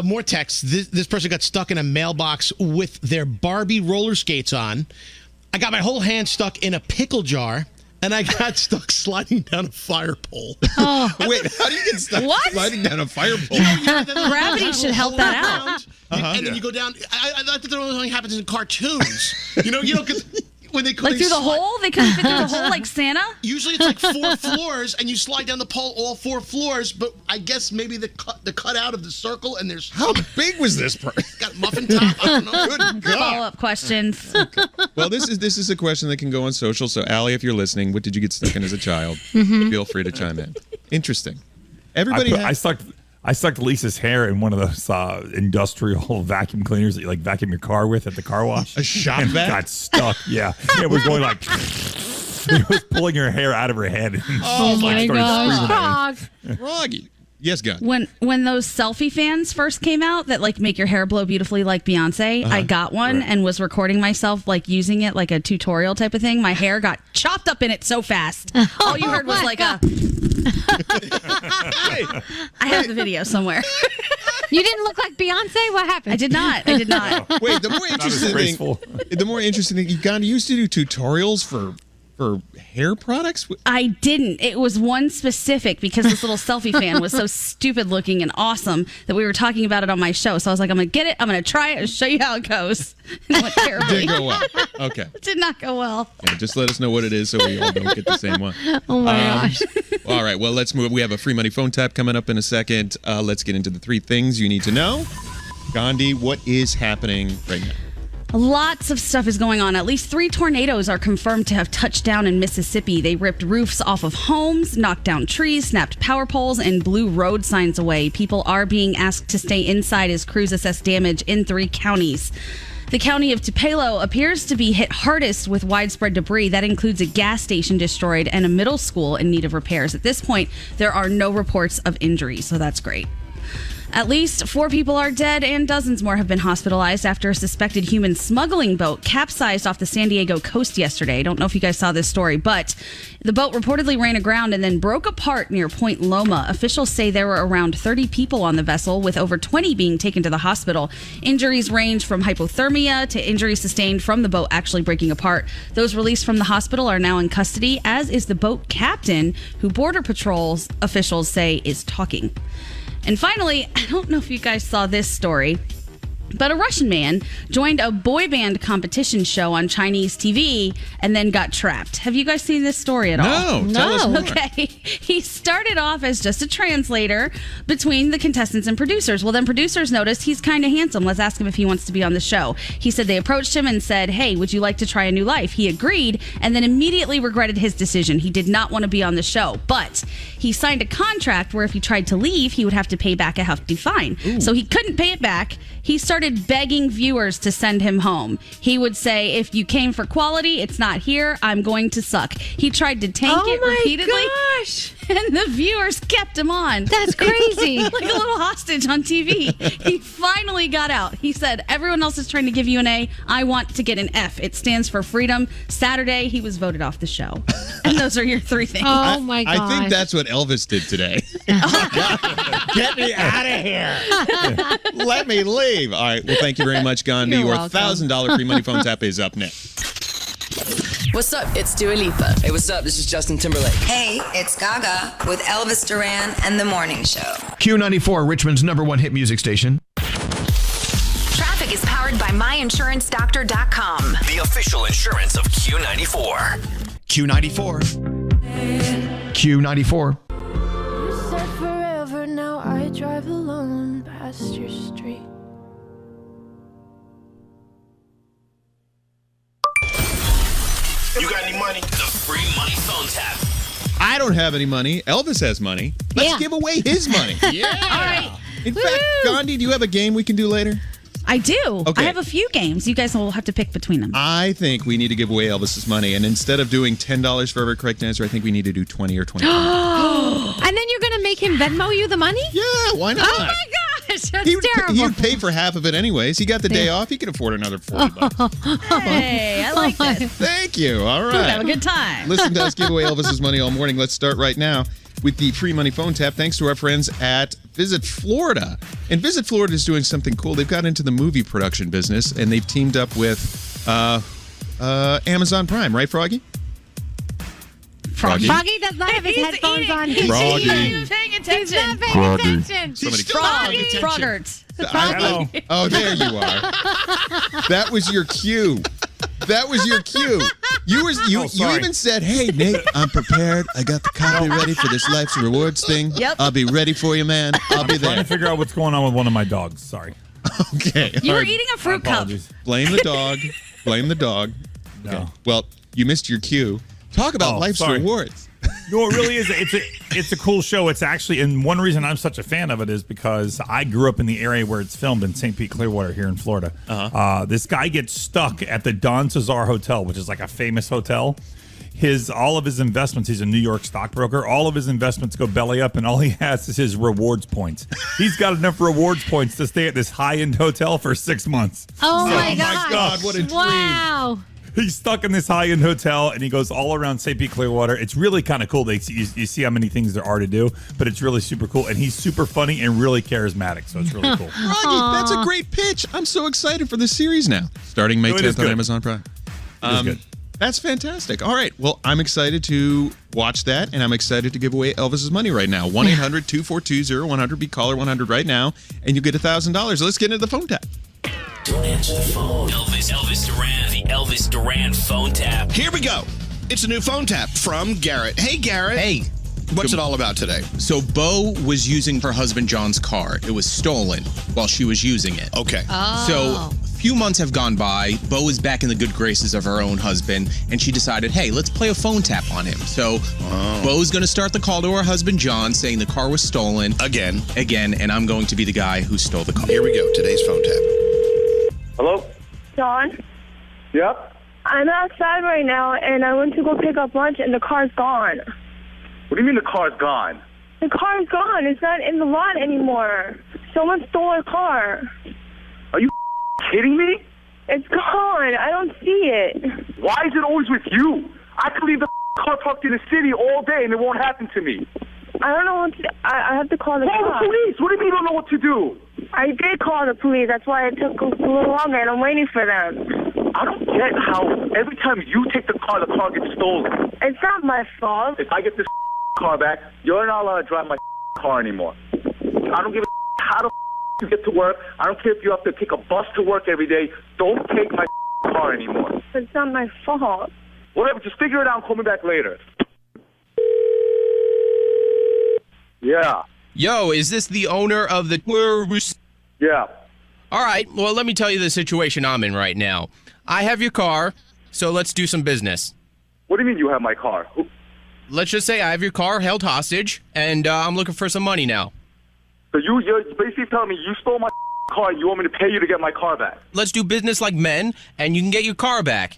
[SPEAKER 17] More texts. This person got stuck in a mailbox with their Barbie roller skates on. I got my whole hand stuck in a pickle jar, and I got stuck sliding down a fire pole.
[SPEAKER 10] Oh.
[SPEAKER 14] Wait, how do you get stuck sliding down a fire pole?
[SPEAKER 3] Gravity should help that out.
[SPEAKER 17] And then you go down. I thought that only happens in cartoons. You know, because when they
[SPEAKER 3] Like through the hole? They couldn't fit through the hole like Santa?
[SPEAKER 17] Usually it's like 4 floors, and you slide down the pole all 4 floors. But I guess maybe the cutout of the circle, and there's
[SPEAKER 14] how big was this person?
[SPEAKER 17] Got muffin top. I don't know.
[SPEAKER 14] Good God.
[SPEAKER 3] Follow-up questions.
[SPEAKER 14] Well, this is a question that can go on social. So, Allie, if you're listening, what did you get stuck in as a child?
[SPEAKER 23] Mhm.
[SPEAKER 14] Feel free to chime in. Interesting. Everybody
[SPEAKER 23] I stuck Lisa's hair in one of those industrial vacuum cleaners that you like vacuum your car with at the car wash.
[SPEAKER 14] A shop
[SPEAKER 23] and
[SPEAKER 14] vac?
[SPEAKER 23] got stuck. Yeah, it was going like it was pulling her hair out of her head. And
[SPEAKER 14] Oh,
[SPEAKER 23] she,
[SPEAKER 14] my
[SPEAKER 23] started
[SPEAKER 14] gosh.
[SPEAKER 23] screaming at me.
[SPEAKER 14] Froggy. Yes, God.
[SPEAKER 3] When those selfie fans first came out that like make your hair blow beautifully like Beyonce, I got one and was recording myself like using it like a tutorial type of thing. My hair got chopped up in it so fast. All you heard was like a I have the video somewhere.
[SPEAKER 10] You didn't look like Beyonce? What happened?
[SPEAKER 3] I did not.
[SPEAKER 14] Wait, the more interesting thing, you got used to do tutorials for hair products?
[SPEAKER 3] I didn't. It was one specific because this little selfie fan was so stupid looking and awesome that we were talking about it on my show. So I was like, I'm going to get it. I'm going to try it and show you how it goes. And it went terribly.
[SPEAKER 14] Didn't go well. Okay.
[SPEAKER 3] It did not go well.
[SPEAKER 14] Yeah, just let us know what it is so we all don't get the same one.
[SPEAKER 10] Oh my gosh.
[SPEAKER 14] All right, well, let's move. We have a free money phone tap coming up in a second. Let's get into the 3 things you need to know. Gandhi, what is happening right now?
[SPEAKER 3] Lots of stuff is going on. At least 3 tornadoes are confirmed to have touched down in Mississippi. They ripped roofs off of homes, knocked down trees, snapped power poles, and blew road signs away. People are being asked to stay inside as crews assess damage in 3 counties. The county of Tupelo appears to be hit hardest with widespread debris. That includes a gas station destroyed and a middle school in need of repairs. At this point, there are no reports of injuries, so that's great. At least 4 people are dead and dozens more have been hospitalized after a suspected human smuggling boat capsized off the San Diego coast yesterday. I don't know if you guys saw this story, but the boat reportedly ran aground and then broke apart near Point Loma. Officials say there were around 30 people on the vessel, with over 20 being taken to the hospital. Injuries range from hypothermia to injuries sustained from the boat actually breaking apart. Those released from the hospital are now in custody, as is the boat captain, who Border Patrol officials say is talking. And finally, I don't know if you guys saw this story, but a Russian man joined a boy band competition show on Chinese TV and then got trapped. Have you guys seen this story at all?
[SPEAKER 14] No. Tell us more.
[SPEAKER 3] Okay. He started off as just a translator between the contestants and producers. Well, then producers noticed he's kind of handsome. Let's ask him if he wants to be on the show. He said they approached him and said, hey, would you like to try a new life? He agreed and then immediately regretted his decision. He did not want to be on the show, but he signed a contract where if he tried to leave, he would have to pay back a hefty fine. So he couldn't pay it back. He started begging viewers to send him home. He would say, if you came for quality, it's not here. I'm going to suck. He tried to tank it repeatedly.
[SPEAKER 10] Gosh.
[SPEAKER 3] And the viewers kept him on.
[SPEAKER 10] That's crazy.
[SPEAKER 3] Like a little hostage on TV. He finally got out. He said, everyone else is trying to give you an A. I want to get an F. It stands for freedom. Saturday, he was voted off the show. And those are your 3 things.
[SPEAKER 10] Oh, my gosh.
[SPEAKER 14] I think that's what Elvis did today. Get me out of here. Let me leave. All right. Well, thank you very much, Gandhi.
[SPEAKER 10] You're
[SPEAKER 14] Your
[SPEAKER 10] welcome.
[SPEAKER 14] $1,000 free money phone tap is up next.
[SPEAKER 1] What's up? It's Dua Lipa. Hey, what's up? This is Justin Timberlake.
[SPEAKER 19] Hey, it's Gaga with Elvis Duran and The Morning Show.
[SPEAKER 4] Q94, Richmond's #1 hit music station.
[SPEAKER 20] Traffic is powered by myinsuranceDoctor.com.
[SPEAKER 22] The official insurance of Q94.
[SPEAKER 4] Q94. Q94.
[SPEAKER 6] You said forever, now I drive alone past your street.
[SPEAKER 22] You got any money? The free money phone tap.
[SPEAKER 14] I don't have any money. Elvis has money. Let's give away his money.
[SPEAKER 3] Yeah. All right.
[SPEAKER 14] In fact, Gandhi, do you have a game we can do later?
[SPEAKER 3] I do.
[SPEAKER 14] Okay.
[SPEAKER 3] I have a few games. You guys will have to pick between them.
[SPEAKER 14] I think we need to give away Elvis's money. And instead of doing $10 for every correct answer, I think we need to do 20 or 25.
[SPEAKER 10] And then you're going to make him Venmo you the money?
[SPEAKER 14] Yeah, why not?
[SPEAKER 10] Oh, my gosh. That's terrible.
[SPEAKER 14] He would pay for half of it anyways. He got the day off. He can afford another $40.
[SPEAKER 3] Hey, I like this.
[SPEAKER 14] Thank you. All right.
[SPEAKER 3] Have a good time.
[SPEAKER 14] Listen to us give away Elvis's money all morning. Let's start right now with the free money phone tap, thanks to our friends at Visit Florida. And Visit Florida is doing something cool. They've got into the movie production business, and they've teamed up with Amazon Prime, right, Froggy?
[SPEAKER 10] Froggy does not have his headphones on.
[SPEAKER 14] Froggy.
[SPEAKER 3] He's not paying attention.
[SPEAKER 10] He's not paying attention.
[SPEAKER 14] Somebody-
[SPEAKER 3] Froggerts.
[SPEAKER 14] Hello. Oh, there you are. That was your cue. That was your cue. You even said, "Hey, Nate, I'm prepared. I got the copy ready for this Life's Rewards thing.
[SPEAKER 3] Yep.
[SPEAKER 14] I'll be ready for you, man. I'll be
[SPEAKER 23] Trying
[SPEAKER 14] there."
[SPEAKER 23] to figure out what's going on with one of my dogs. Sorry.
[SPEAKER 14] Okay.
[SPEAKER 3] You
[SPEAKER 14] all
[SPEAKER 3] were
[SPEAKER 14] right.
[SPEAKER 3] eating a fruit cup.
[SPEAKER 14] Blame the dog. Blame the dog.
[SPEAKER 23] No.
[SPEAKER 14] Okay. Well, you missed your cue. Talk about Life's
[SPEAKER 23] sorry.
[SPEAKER 14] Rewards.
[SPEAKER 23] No, it really is. It's a cool show. It's actually, and one reason I'm such a fan of it is because I grew up in the area where it's filmed in St. Pete, Clearwater, here in Florida. This guy gets stuck at the Don Cesar Hotel, which is like a famous hotel. All of his investments, he's a New York stockbroker, all of his investments go belly up, and all he has is his rewards points. He's got enough rewards points to stay at this high-end hotel for 6 months.
[SPEAKER 10] Oh,
[SPEAKER 23] So-
[SPEAKER 10] my gosh.
[SPEAKER 14] God, what a dream.
[SPEAKER 10] Wow.
[SPEAKER 23] He's stuck in this high-end hotel, and he goes all around St. Pete, Clearwater. It's really kind of cool. You see how many things there are to do, but it's really super cool. And he's super funny and really charismatic, so it's really cool.
[SPEAKER 14] Froggy, that's a great pitch. I'm so excited for this series now. Starting May
[SPEAKER 23] No, it is
[SPEAKER 14] 10th on
[SPEAKER 23] good.
[SPEAKER 14] Amazon Prime.
[SPEAKER 23] It is good.
[SPEAKER 14] That's fantastic. All right. Well, I'm excited to watch that, and I'm excited to give away Elvis's money right now. 1-800-242-0100. Be caller 100 right now, and you get $1,000. Let's get into the phone tap.
[SPEAKER 12] Don't answer the phone. Elvis Duran, the Elvis Duran phone tap.
[SPEAKER 4] Here we go. It's a new phone tap from Garrett. Hey, Garrett.
[SPEAKER 21] Hey.
[SPEAKER 4] What's it all about today?
[SPEAKER 21] So Bo was using her husband John's car. It was stolen while she was using it.
[SPEAKER 4] Okay.
[SPEAKER 21] So a few months have gone by. Bo is back in the good graces of her own husband, and she decided, hey, let's play a phone tap on him. So Bo's going to start the call to her husband John, saying the car was stolen.
[SPEAKER 4] Again,
[SPEAKER 21] and I'm going to be the guy who stole the car.
[SPEAKER 4] Here we go. Today's phone tap.
[SPEAKER 8] Hello? John?
[SPEAKER 24] Yep.
[SPEAKER 8] I'm outside right now, and I went to go pick up lunch, and the car's gone.
[SPEAKER 24] What do you mean the car's gone?
[SPEAKER 8] The car's gone. It's not in the lot anymore. Someone stole our car.
[SPEAKER 5] Are you kidding me?
[SPEAKER 8] It's gone. I don't see it.
[SPEAKER 5] Why is it always with you? I could leave the car parked in the city all day and it won't happen to me.
[SPEAKER 8] I don't know what to... I have to call the
[SPEAKER 5] Call the
[SPEAKER 8] cops.
[SPEAKER 5] police. What do you mean you don't know what to do?
[SPEAKER 8] I did call the police. That's why it took a little longer, and I'm waiting for them.
[SPEAKER 5] I don't get how every time you take the car gets stolen.
[SPEAKER 8] It's not my fault.
[SPEAKER 5] If I get this car back, you're not allowed to drive my car anymore. I don't give a how the you get to work. I don't care if you have to take a bus to work every day. Don't take my car anymore.
[SPEAKER 8] It's not my fault.
[SPEAKER 5] Whatever, just figure it out and call me back later. Yeah.
[SPEAKER 21] Yo, is this the owner of the...
[SPEAKER 5] Yeah.
[SPEAKER 21] All right, well, let me tell you the situation I'm in right now. I have your car, so let's do some business.
[SPEAKER 5] What do you mean you have my car?
[SPEAKER 21] Let's just say I have your car held hostage, and I'm looking for some money now.
[SPEAKER 5] So you're basically telling me you stole my car and you want me to pay you to get my car back?
[SPEAKER 21] Let's do business like men, and you can get your car back.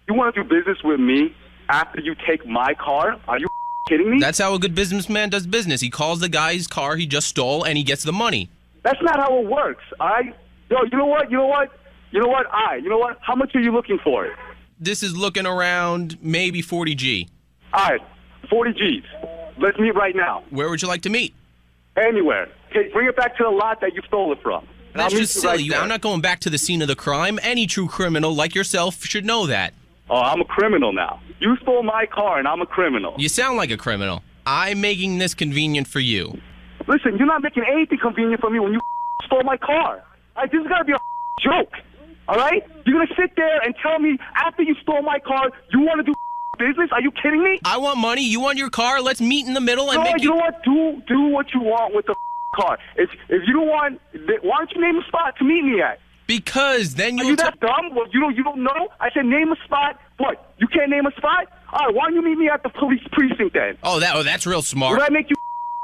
[SPEAKER 5] You want to do business with me after you take my car? Are you kidding me?
[SPEAKER 21] That's how a good businessman does business. He calls the guy's car he just stole, and he gets the money.
[SPEAKER 5] That's not how it works, all right? Yo, you know what? How much are you looking for it?
[SPEAKER 21] This is looking around maybe 40 G.
[SPEAKER 5] All right, 40 G's. Let's meet right now.
[SPEAKER 21] Where would you like to meet?
[SPEAKER 5] Anywhere. Okay, bring it back to the lot that you stole it from. And
[SPEAKER 21] That's
[SPEAKER 5] I'll meet
[SPEAKER 21] just
[SPEAKER 5] you
[SPEAKER 21] silly.
[SPEAKER 5] right there.
[SPEAKER 21] I'm not going back to the scene of the crime. Any true criminal like yourself should know that.
[SPEAKER 5] Oh, I'm a criminal now. You stole my car and I'm a criminal.
[SPEAKER 21] You sound like a criminal. I'm making this convenient for you.
[SPEAKER 5] Listen, you're not making anything convenient for me when you stole my car. All right, this has got to be a joke. All right? You're going to sit there and tell me after you stole my car, you want to do business? Are you kidding me?
[SPEAKER 21] I want money. You want your car? Let's meet in the middle and
[SPEAKER 5] No,
[SPEAKER 21] make
[SPEAKER 5] you know what? Do what you want with the car. If you don't want, why don't you name a spot to meet me at?
[SPEAKER 21] Because then
[SPEAKER 5] Are you that dumb? Well, you don't know? I said name a spot. What? You can't name a spot? All right, why don't you meet me at the police precinct then?
[SPEAKER 21] Oh, that's real smart.
[SPEAKER 5] Will that make you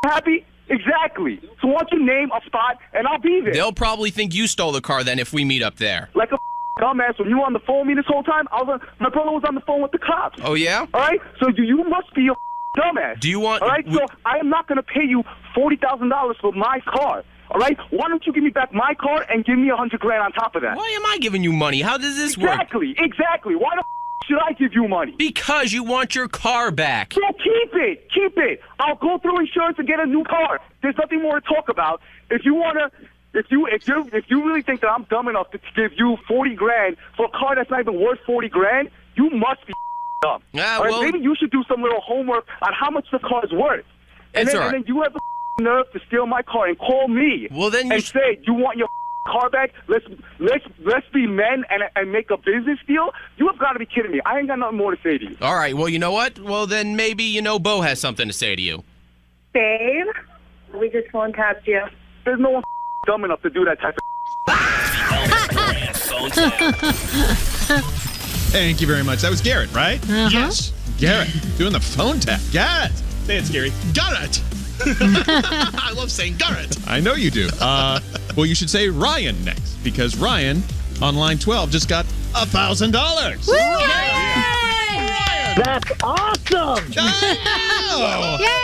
[SPEAKER 5] happy? Exactly. So why don't you name a spot and I'll be there?
[SPEAKER 21] They'll probably think you stole the car then if we meet up there.
[SPEAKER 5] Like a dumbass. When you were on the phone with me this whole time, my brother was on the phone with the cops.
[SPEAKER 21] Oh, yeah?
[SPEAKER 5] All right? So you must be a dumbass.
[SPEAKER 21] Do you want...
[SPEAKER 5] All right? So I am not going to pay you $40,000 for my car. All right? Why don't you give me back my car and give me $100,000 on top of that?
[SPEAKER 21] Why am I giving you money? How does this work?
[SPEAKER 5] Exactly. Why the should I give you money?
[SPEAKER 21] Because you want your car back.
[SPEAKER 5] So keep it. I'll go through insurance and get a new car. There's nothing more to talk about. If you really think that I'm dumb enough to give you $40,000 for a car that's not even worth $40,000, you must be dumb.
[SPEAKER 21] Yeah,
[SPEAKER 5] all right?
[SPEAKER 21] well-
[SPEAKER 5] Maybe you should do some little homework on how much the car's worth. And
[SPEAKER 21] It's
[SPEAKER 5] then,
[SPEAKER 21] all right.
[SPEAKER 5] and then you have the nerve to steal my car and call me.
[SPEAKER 21] Well, then
[SPEAKER 5] and say you want your car back. Let's be men and make a business deal. You have got to be kidding me. I ain't got nothing more to say to you.
[SPEAKER 21] All right, well, you know what? Well, then maybe, Bo has something to say to you.
[SPEAKER 8] Babe, we just phone tapped you.
[SPEAKER 5] There's no one dumb enough to do that type of
[SPEAKER 14] Thank you very much. That was Garrett, right?
[SPEAKER 10] Uh-huh.
[SPEAKER 14] Yes. Garrett, doing the phone tap. Garrett. Say it, Scary.
[SPEAKER 17] Garrett. I love saying Garrett.
[SPEAKER 14] I know you do. Well, you should say Ryan next, because Ryan on line 12 just got $1,000.
[SPEAKER 9] That's awesome!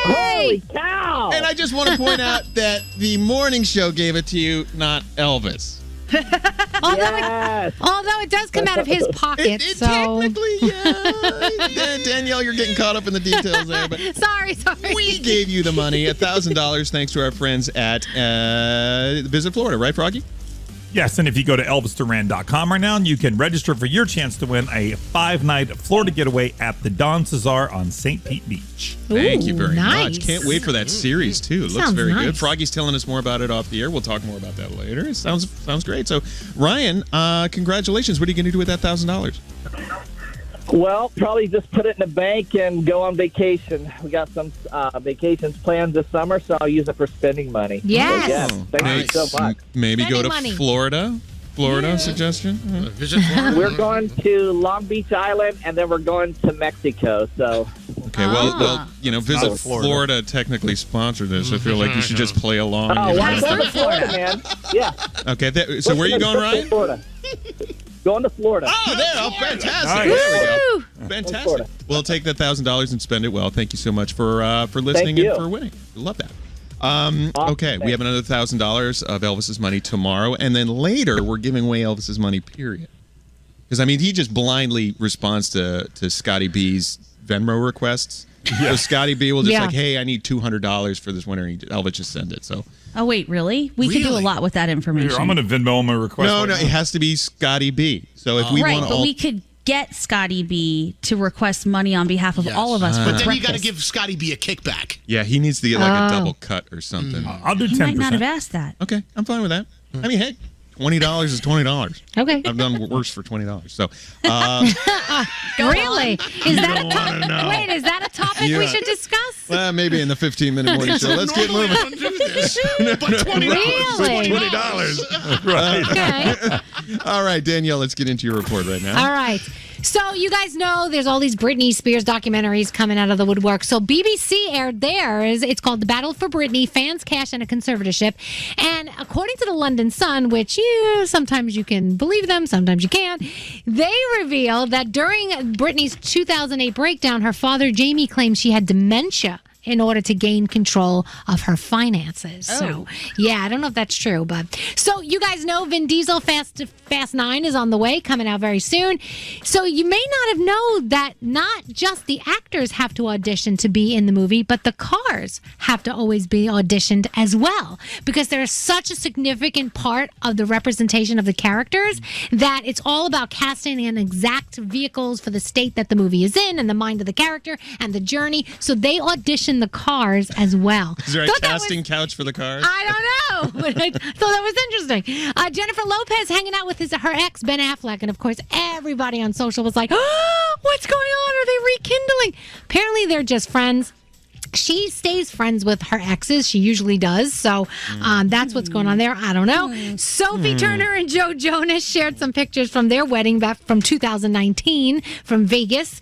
[SPEAKER 9] Holy cow!
[SPEAKER 14] And I just want to point out that the morning show gave it to you, not Elvis.
[SPEAKER 10] Although it does come out of his pocket, so
[SPEAKER 14] technically, yeah. Danielle, you're getting caught up in the details there, but
[SPEAKER 10] sorry.
[SPEAKER 14] we gave you the money, $1,000, thanks to our friends at Visit Florida, right, Froggy?
[SPEAKER 23] Yes, and if you go to ElvisDuran.com right now, you can register for your chance to win a 5-night Florida getaway at the Don Cesar on St. Pete Beach.
[SPEAKER 14] Thank you very
[SPEAKER 10] nice.
[SPEAKER 14] much. Can't wait for that series, too. It looks
[SPEAKER 10] Sounds
[SPEAKER 14] very good.
[SPEAKER 10] nice.
[SPEAKER 14] Froggy's telling us more about it off the air. We'll talk more about that later. It sounds great. So, Ryan, congratulations. What are you going to do with that $1,000?
[SPEAKER 9] Well, probably just put it in the bank and go on vacation. We got some vacations planned this summer, so I'll use it for spending money.
[SPEAKER 10] Yes.
[SPEAKER 9] So, thank you so much.
[SPEAKER 14] Maybe go to
[SPEAKER 10] Spending money.
[SPEAKER 14] Florida. Suggestion?
[SPEAKER 17] Visit Florida.
[SPEAKER 9] We're going to Long Beach Island, and then we're going to Mexico. So,
[SPEAKER 14] Okay, well, Visit
[SPEAKER 23] Not
[SPEAKER 14] Florida.
[SPEAKER 23] Florida.
[SPEAKER 14] Technically sponsored this. I feel like you should just play along.
[SPEAKER 9] oh,
[SPEAKER 14] You
[SPEAKER 9] well, I'm
[SPEAKER 14] know.
[SPEAKER 9] going to Florida, man. Yeah.
[SPEAKER 14] Okay, so where are you going, Ryan?
[SPEAKER 9] Florida. Going to Florida.
[SPEAKER 14] Oh, there! Oh, fantastic!
[SPEAKER 23] Nice.
[SPEAKER 14] There we go.
[SPEAKER 9] Florida.
[SPEAKER 14] Fantastic. We'll take that $1,000 and spend it well. Thank you so much for listening
[SPEAKER 9] Thank you.
[SPEAKER 14] and for winning. Love that. Okay, we have another $1,000 of Elvis's money tomorrow, and then later we're giving away Elvis's money, period. Because, I mean, he just blindly responds to Scotty B's Venmo requests. Yeah. So Scotty B will just like, hey, I need $200 for this winter, and Elvis just send it. So.
[SPEAKER 3] Oh, wait, really? We could do a lot with that information.
[SPEAKER 23] Here, I'm going to Venmo my request.
[SPEAKER 14] No, it has to be Scotty B. So if we want
[SPEAKER 3] but we could get Scotty B to request money on behalf of all of us for
[SPEAKER 17] But then
[SPEAKER 3] breakfast.
[SPEAKER 17] you got to give Scotty B a kickback.
[SPEAKER 14] Yeah, he needs to get like a double cut or something.
[SPEAKER 23] I'll do 10%.
[SPEAKER 3] He might not have asked that.
[SPEAKER 14] Okay, I'm fine with that. I mean, hey, $20 is $20.
[SPEAKER 10] Okay.
[SPEAKER 14] I've done worse for $20. So,
[SPEAKER 10] Really? Is that
[SPEAKER 14] don't wanna know.
[SPEAKER 10] Wait, is that a topic we
[SPEAKER 14] Yeah.
[SPEAKER 10] should discuss?
[SPEAKER 14] well, maybe in the 15-minute morning show. Let's get moving.
[SPEAKER 17] Don't do this. But $20.
[SPEAKER 10] Really?
[SPEAKER 23] $20. Right.
[SPEAKER 10] Okay.
[SPEAKER 14] All right, Danielle, let's get into your report right now.
[SPEAKER 10] All right. So you guys know there's all these Britney Spears documentaries coming out of the woodwork. So BBC aired theirs. It's called The Battle for Britney, Fans, Cash, and a Conservatorship. And according to the London Sun, which sometimes you can believe them, sometimes you can't, they reveal that during Britney's 2008 breakdown, her father, Jamie, claimed she had dementia in order to gain control of her finances. So, yeah, I don't know if that's true, but so you guys know Vin Diesel Fast 9 is on the way, coming out very soon. So you may not have known that not just the actors have to audition to be in the movie, but the cars have to always be auditioned as well, because they're such a significant part of the representation of the characters that it's all about casting an exact vehicles for the state that the movie is in and the mind of the character and the journey. So they audition the cars as well.
[SPEAKER 14] Is there a casting couch for the cars?
[SPEAKER 10] I don't know, but I thought that was interesting. Jennifer Lopez hanging out with her ex, Ben Affleck, and of course everybody on social was like, oh, what's going on? Are they rekindling? Apparently they're just friends. She stays friends with her exes. She usually does. So that's what's going on there. I don't know. Sophie Turner and Joe Jonas shared some pictures from their wedding back from 2019 from Vegas.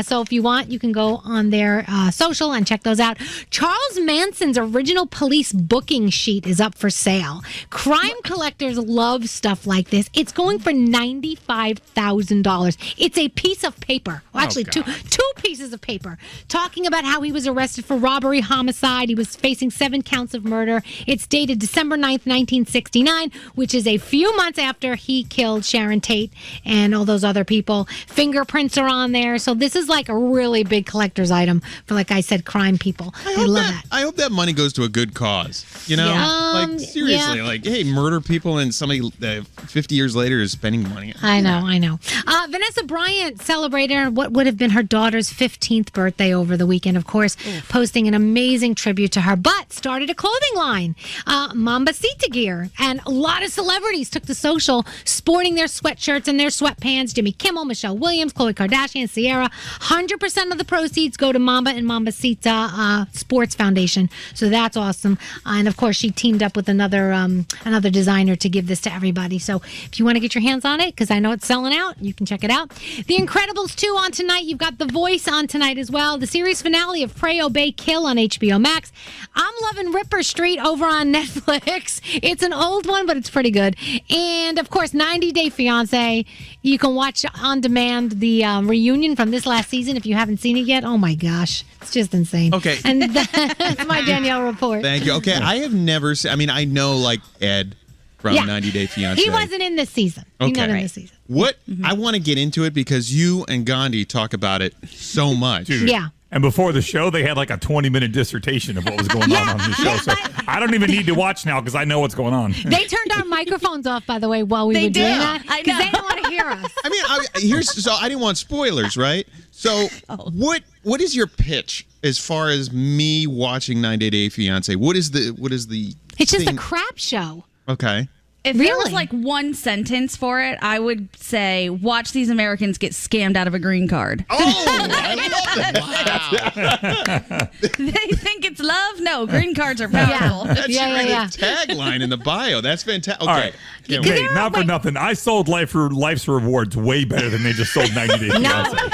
[SPEAKER 10] So if you want, you can go on their social and check those out. Charles Manson's original police booking sheet is up for sale. Crime collectors love stuff like this. It's going for $95,000. It's a piece of paper. Well, actually, two pieces of paper talking about how he was arrested for robbery, homicide. He was facing 7 counts of murder. It's dated December 9th, 1969, which is a few months after he killed Sharon Tate and all those other people. Fingerprints are on there. So this is like a really big collector's item for, like I said, crime people. They love that.
[SPEAKER 14] I hope that money goes to a good cause. You know? Like, seriously. Like, hey, murder people and somebody 50 years later is spending money.
[SPEAKER 10] I know. Vanessa Bryant celebrated what would have been her daughter's 15th birthday over the weekend, of course, posting an amazing tribute to her, but started a clothing line, Mambasita gear. And a lot of celebrities took to social sporting their sweatshirts and their sweatpants. Jimmy Kimmel, Michelle Williams, Khloe Kardashian, Sierra. 100% of the proceeds go to Mamba and Mambasita Sports Foundation. So that's awesome. And of course, she teamed up with another designer to give this to everybody. So if you want to get your hands on it, because I know it's selling out, you can check it out. The Incredibles 2 on tonight. You've got The Voice on tonight as well. The series finale of Pray, Obey, Kill on HBO Max. I'm loving Ripper Street over on Netflix. It's an old one, but it's pretty good. And of course, 90 Day Fiance. You can watch on demand the reunion from this last season if you haven't seen it yet. Oh my gosh, it's just insane.
[SPEAKER 14] Okay.
[SPEAKER 10] And that's my Danielle report.
[SPEAKER 14] Thank you. Okay, I have never seen, I mean, I know like Ed from 90 Day Fiancé.
[SPEAKER 10] He wasn't in this season.
[SPEAKER 14] Okay.
[SPEAKER 10] He's not in this season.
[SPEAKER 14] What? I want to get into it because you and Gandhi talk about it so much.
[SPEAKER 23] Dude.
[SPEAKER 10] Yeah.
[SPEAKER 23] And before the show, they had like a 20-minute dissertation of what was going on the show. So I don't even need to watch now because I know what's going on.
[SPEAKER 10] They turned our microphones off, by the way, while we were doing that. Because they didn't want to hear us.
[SPEAKER 14] I mean, so I didn't want spoilers, right? So what is your pitch as far as me watching 90 Day Fiancé? What is the
[SPEAKER 10] It's just
[SPEAKER 14] thing?
[SPEAKER 10] a crap show.
[SPEAKER 14] Okay.
[SPEAKER 3] If there was like one sentence for it, I would say, watch these Americans get scammed out of a green card.
[SPEAKER 14] Oh, I love that. Wow.
[SPEAKER 3] They think it's love? No, green cards are powerful.
[SPEAKER 14] That's your tagline in the bio. That's fantastic. Okay.
[SPEAKER 23] All right. Hey, not for nothing. I sold life's rewards way better than they just sold 90 Day Fiancé.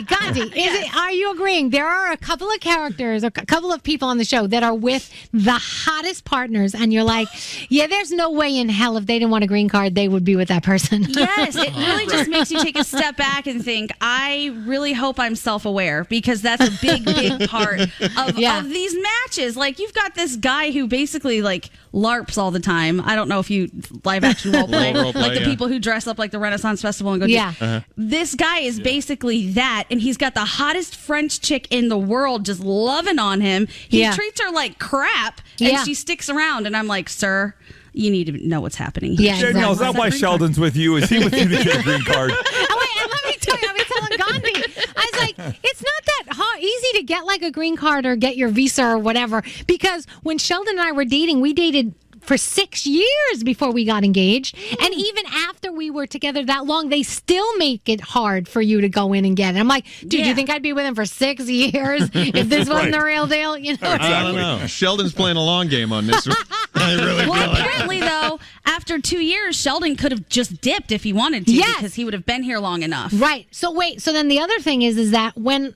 [SPEAKER 10] Gandhi, are you agreeing? There are a couple of characters, a couple of people on the show that are with the hottest partners, and you're like, yeah, there's no way in hell if they didn't want a green card, they would be with that person.
[SPEAKER 3] Yes, it really just makes you take a step back and think, I really hope I'm self-aware because that's a big part of these matches. Like, you've got this guy who basically, like, LARPs all the time. I don't know if you live action role play.
[SPEAKER 14] Role play,
[SPEAKER 3] like the
[SPEAKER 14] yeah.
[SPEAKER 3] people who dress up like the Renaissance Festival and go
[SPEAKER 10] Yeah.
[SPEAKER 3] This guy is basically that, and he's got the hottest French chick in the world just loving on him. He
[SPEAKER 10] Yeah.
[SPEAKER 3] treats her like crap, and
[SPEAKER 10] Yeah.
[SPEAKER 3] she sticks around, and I'm like, sir, you need to know what's happening.
[SPEAKER 10] Yeah,
[SPEAKER 23] Danielle, is that why Sheldon's with you? Is he with you to get a green card?
[SPEAKER 10] And let me tell you, I was telling Gandhi, I was like, it's not that easy to get like a green card or get your visa or whatever. Because when Sheldon and I were dating, we dated for 6 years before we got engaged. And even after we were together that long, they still make it hard for you to go in and get it. I'm like, dude, you think I'd be with him for 6 years if this wasn't the real deal? You know?
[SPEAKER 14] I don't know. Sheldon's playing a long game on this one. I really
[SPEAKER 3] Well,
[SPEAKER 14] feel like
[SPEAKER 3] apparently, though, after 2 years, Sheldon could have just dipped if he wanted to, because he would have been here long enough.
[SPEAKER 10] Right. So wait. So then the other thing is that when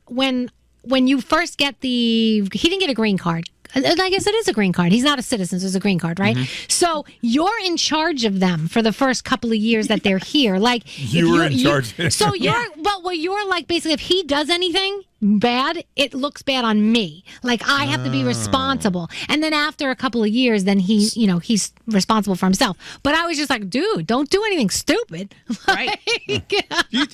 [SPEAKER 10] you first get he didn't get a green card. I guess it is a green card. He's not a citizen, so it's a green card, right? So you're in charge of them for the first couple of years that they're here. Like
[SPEAKER 23] You were in charge.
[SPEAKER 10] So you're, well, you're like basically if he does anything bad, it looks bad on me. Like I have to be responsible. And then after a couple of years, then he's responsible for himself. But I was just like, dude, don't do anything stupid.
[SPEAKER 3] Right.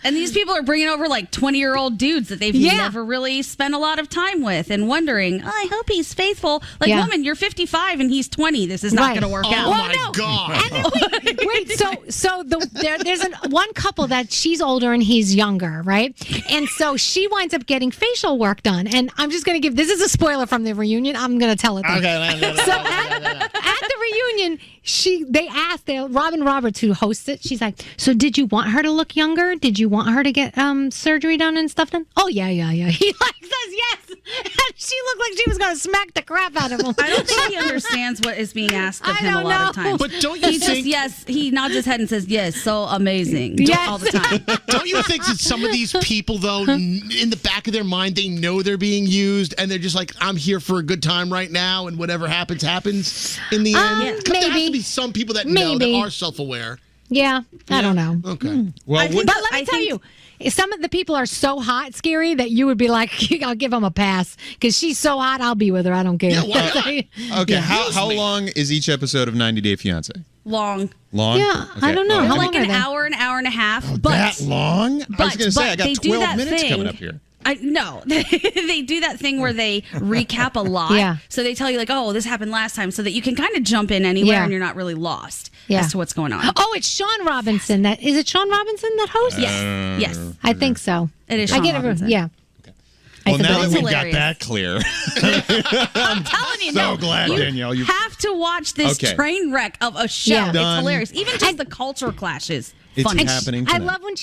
[SPEAKER 3] And these people are bringing over like 20-year-old dudes that they've never really spent a lot of time with and wondering, I hope he's faithful. Like, woman, you're 55 and he's 20. This is not going to work out.
[SPEAKER 17] Oh, my God.
[SPEAKER 10] Wait, so there's one couple that she's older and he's younger, right? And so she winds up getting facial work done. And I'm just going to this is a spoiler from the reunion. I'm going to tell it.
[SPEAKER 17] Okay.
[SPEAKER 10] So at the reunion, they asked Robin Roberts, who hosts it. She's like, "So did you want her to look younger? Did you want her to get surgery done and stuff done?" "Oh yeah." He says yes. And she looked like she was going to smack the crap out of him.
[SPEAKER 3] I don't think he understands what is being asked of him a lot of times.
[SPEAKER 17] But don't you think...
[SPEAKER 3] he nods his head and says, yes, so amazing. All the time.
[SPEAKER 17] Don't you think that some of these people, though, in the back of their mind, they know they're being used, and they're just like, I'm here for a good time right now, and whatever happens, happens in the end? There has to be some people that know, that are self-aware.
[SPEAKER 10] Yeah, I don't know.
[SPEAKER 17] Okay.
[SPEAKER 14] Well,
[SPEAKER 10] but let me tell you, some of the people are so hot, Scary, that you would be like, I'll give them a pass because she's so hot. I'll be with her. I don't care.
[SPEAKER 14] Okay. How long is each episode of 90 Day Fiance?
[SPEAKER 3] Long.
[SPEAKER 10] Yeah, I don't know.
[SPEAKER 3] How
[SPEAKER 10] How
[SPEAKER 3] like
[SPEAKER 10] long
[SPEAKER 3] an
[SPEAKER 10] are they?
[SPEAKER 3] hour and a half.
[SPEAKER 14] That long? I was going to say, I got
[SPEAKER 3] they do
[SPEAKER 14] 12
[SPEAKER 3] that
[SPEAKER 14] minutes
[SPEAKER 3] thing-
[SPEAKER 14] coming up here.
[SPEAKER 3] No, they do that thing where they recap a lot.
[SPEAKER 10] Yeah.
[SPEAKER 3] So they tell you like, oh, this happened last time, so that you can kind of jump in anywhere
[SPEAKER 10] Yeah.
[SPEAKER 3] and you're not really lost
[SPEAKER 10] Yeah.
[SPEAKER 3] as to what's going on.
[SPEAKER 10] Oh, it's Sean Robinson. Is it Sean Robinson that hosts?
[SPEAKER 3] Yes.
[SPEAKER 10] I think so.
[SPEAKER 3] It is
[SPEAKER 10] I
[SPEAKER 3] Sean
[SPEAKER 10] get
[SPEAKER 3] Robinson.
[SPEAKER 10] it. Yeah.
[SPEAKER 14] Well, now that
[SPEAKER 3] it's
[SPEAKER 14] we've got
[SPEAKER 3] hilarious.
[SPEAKER 14] that clear,
[SPEAKER 3] I'm telling you,
[SPEAKER 14] so
[SPEAKER 3] no,
[SPEAKER 14] glad,
[SPEAKER 3] you
[SPEAKER 14] Danielle. You
[SPEAKER 3] have to watch this
[SPEAKER 14] Okay.
[SPEAKER 3] train wreck of a show.
[SPEAKER 10] Yeah.
[SPEAKER 3] It's
[SPEAKER 14] Done.
[SPEAKER 3] hilarious. Even just the culture clashes.
[SPEAKER 14] It's
[SPEAKER 3] Funny.
[SPEAKER 14] happening
[SPEAKER 10] I
[SPEAKER 14] tonight.
[SPEAKER 10] love when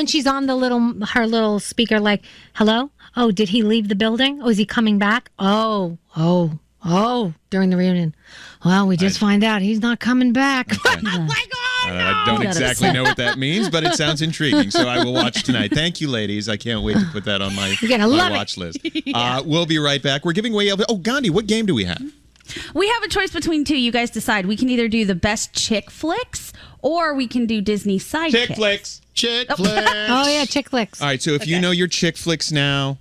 [SPEAKER 10] she's on her little speaker, like, "Hello? Oh, did he leave the building? Oh, is he coming back? Oh, during the reunion. Well, we just find out he's not coming back."
[SPEAKER 14] I don't exactly know what that means, but it sounds intriguing, so I will watch tonight. Thank you, ladies. I can't wait to put that on my,
[SPEAKER 10] You're gonna
[SPEAKER 14] my
[SPEAKER 10] love
[SPEAKER 14] watch
[SPEAKER 10] it.
[SPEAKER 14] list. We'll be right back. We're giving away Elvis. Oh, Gandhi, what game do we have?
[SPEAKER 3] We have a choice between two. You guys decide. We can either do the best chick flicks or we can do Disney sidekicks.
[SPEAKER 14] Chick flicks.
[SPEAKER 17] Chick flicks.
[SPEAKER 10] Oh yeah, chick flicks.
[SPEAKER 14] All right, so if you know your chick flicks now,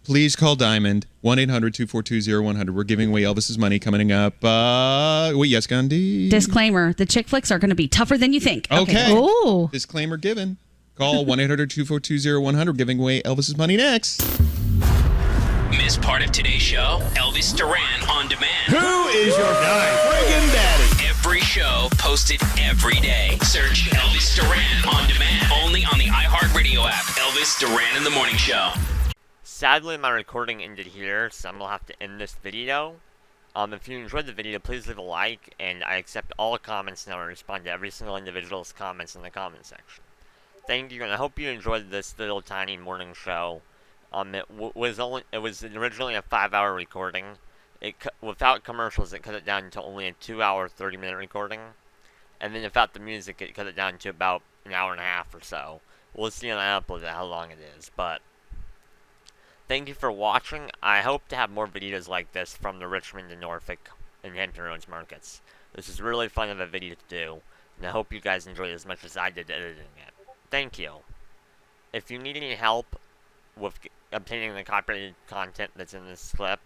[SPEAKER 14] please call Diamond, 1-800-242-0100. We're giving away Elvis's money coming up. Yes, Gandhi?
[SPEAKER 3] Disclaimer, the chick flicks are going to be tougher than you think.
[SPEAKER 14] Okay.
[SPEAKER 10] Ooh.
[SPEAKER 14] Disclaimer given. Call 1-800-242-0100. Giving away Elvis's money next.
[SPEAKER 12] Miss part of today's show? Elvis Duran on demand.
[SPEAKER 4] Who is your guy? Friggin' daddy.
[SPEAKER 12] Every show posted every day. Search Elvis Duran on demand. Only on the iHeartRadio app. Elvis Duran in the Morning Show.
[SPEAKER 2] Sadly, my recording ended here, so I'm going to have to end this video. If you enjoyed the video, please leave a like, and I accept all comments now and respond to every single individual's comments in the comment section. Thank you, and I hope you enjoyed this little tiny morning show. It was originally a 5-hour recording. Without commercials, it cut it down to only a 2-hour, 30-minute recording. And then without the music, it cut it down to about an hour and a half or so. We'll see when I upload it how long it is, but thank you for watching. I hope to have more videos like this from the Richmond and Norfolk and Hampton Roads markets. This is really fun of a video to do, and I hope you guys enjoyed it as much as I did editing it. Thank you. If you need any help with obtaining the copyrighted content that's in this clip,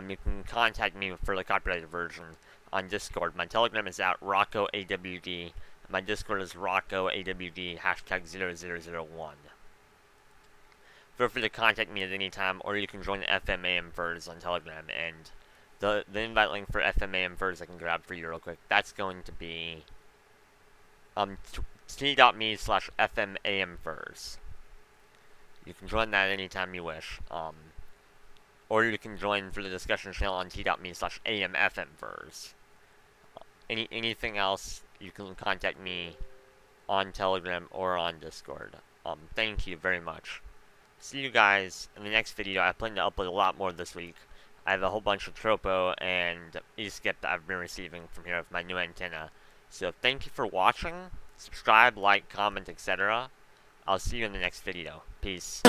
[SPEAKER 2] you can contact me for the copyrighted version on Discord. My Telegram is at RoccoAWD. My Discord is RoccoAWD #0001. Feel free to contact me at any time, or you can join the FMAM Furs on Telegram, and the invite link for FMAM Furs I can grab for you real quick. That's going to be t.me/FMAMFurs. You can join that anytime you wish. Or you can join for the discussion channel on t.me/AMFMFurs. Anything else, you can contact me on Telegram or on Discord. Thank you very much. See you guys in the next video. I plan to upload a lot more this week. I have a whole bunch of tropo and e-skip that I've been receiving from here with my new antenna. So thank you for watching. Subscribe, like, comment, etc. I'll see you in the next video. Peace.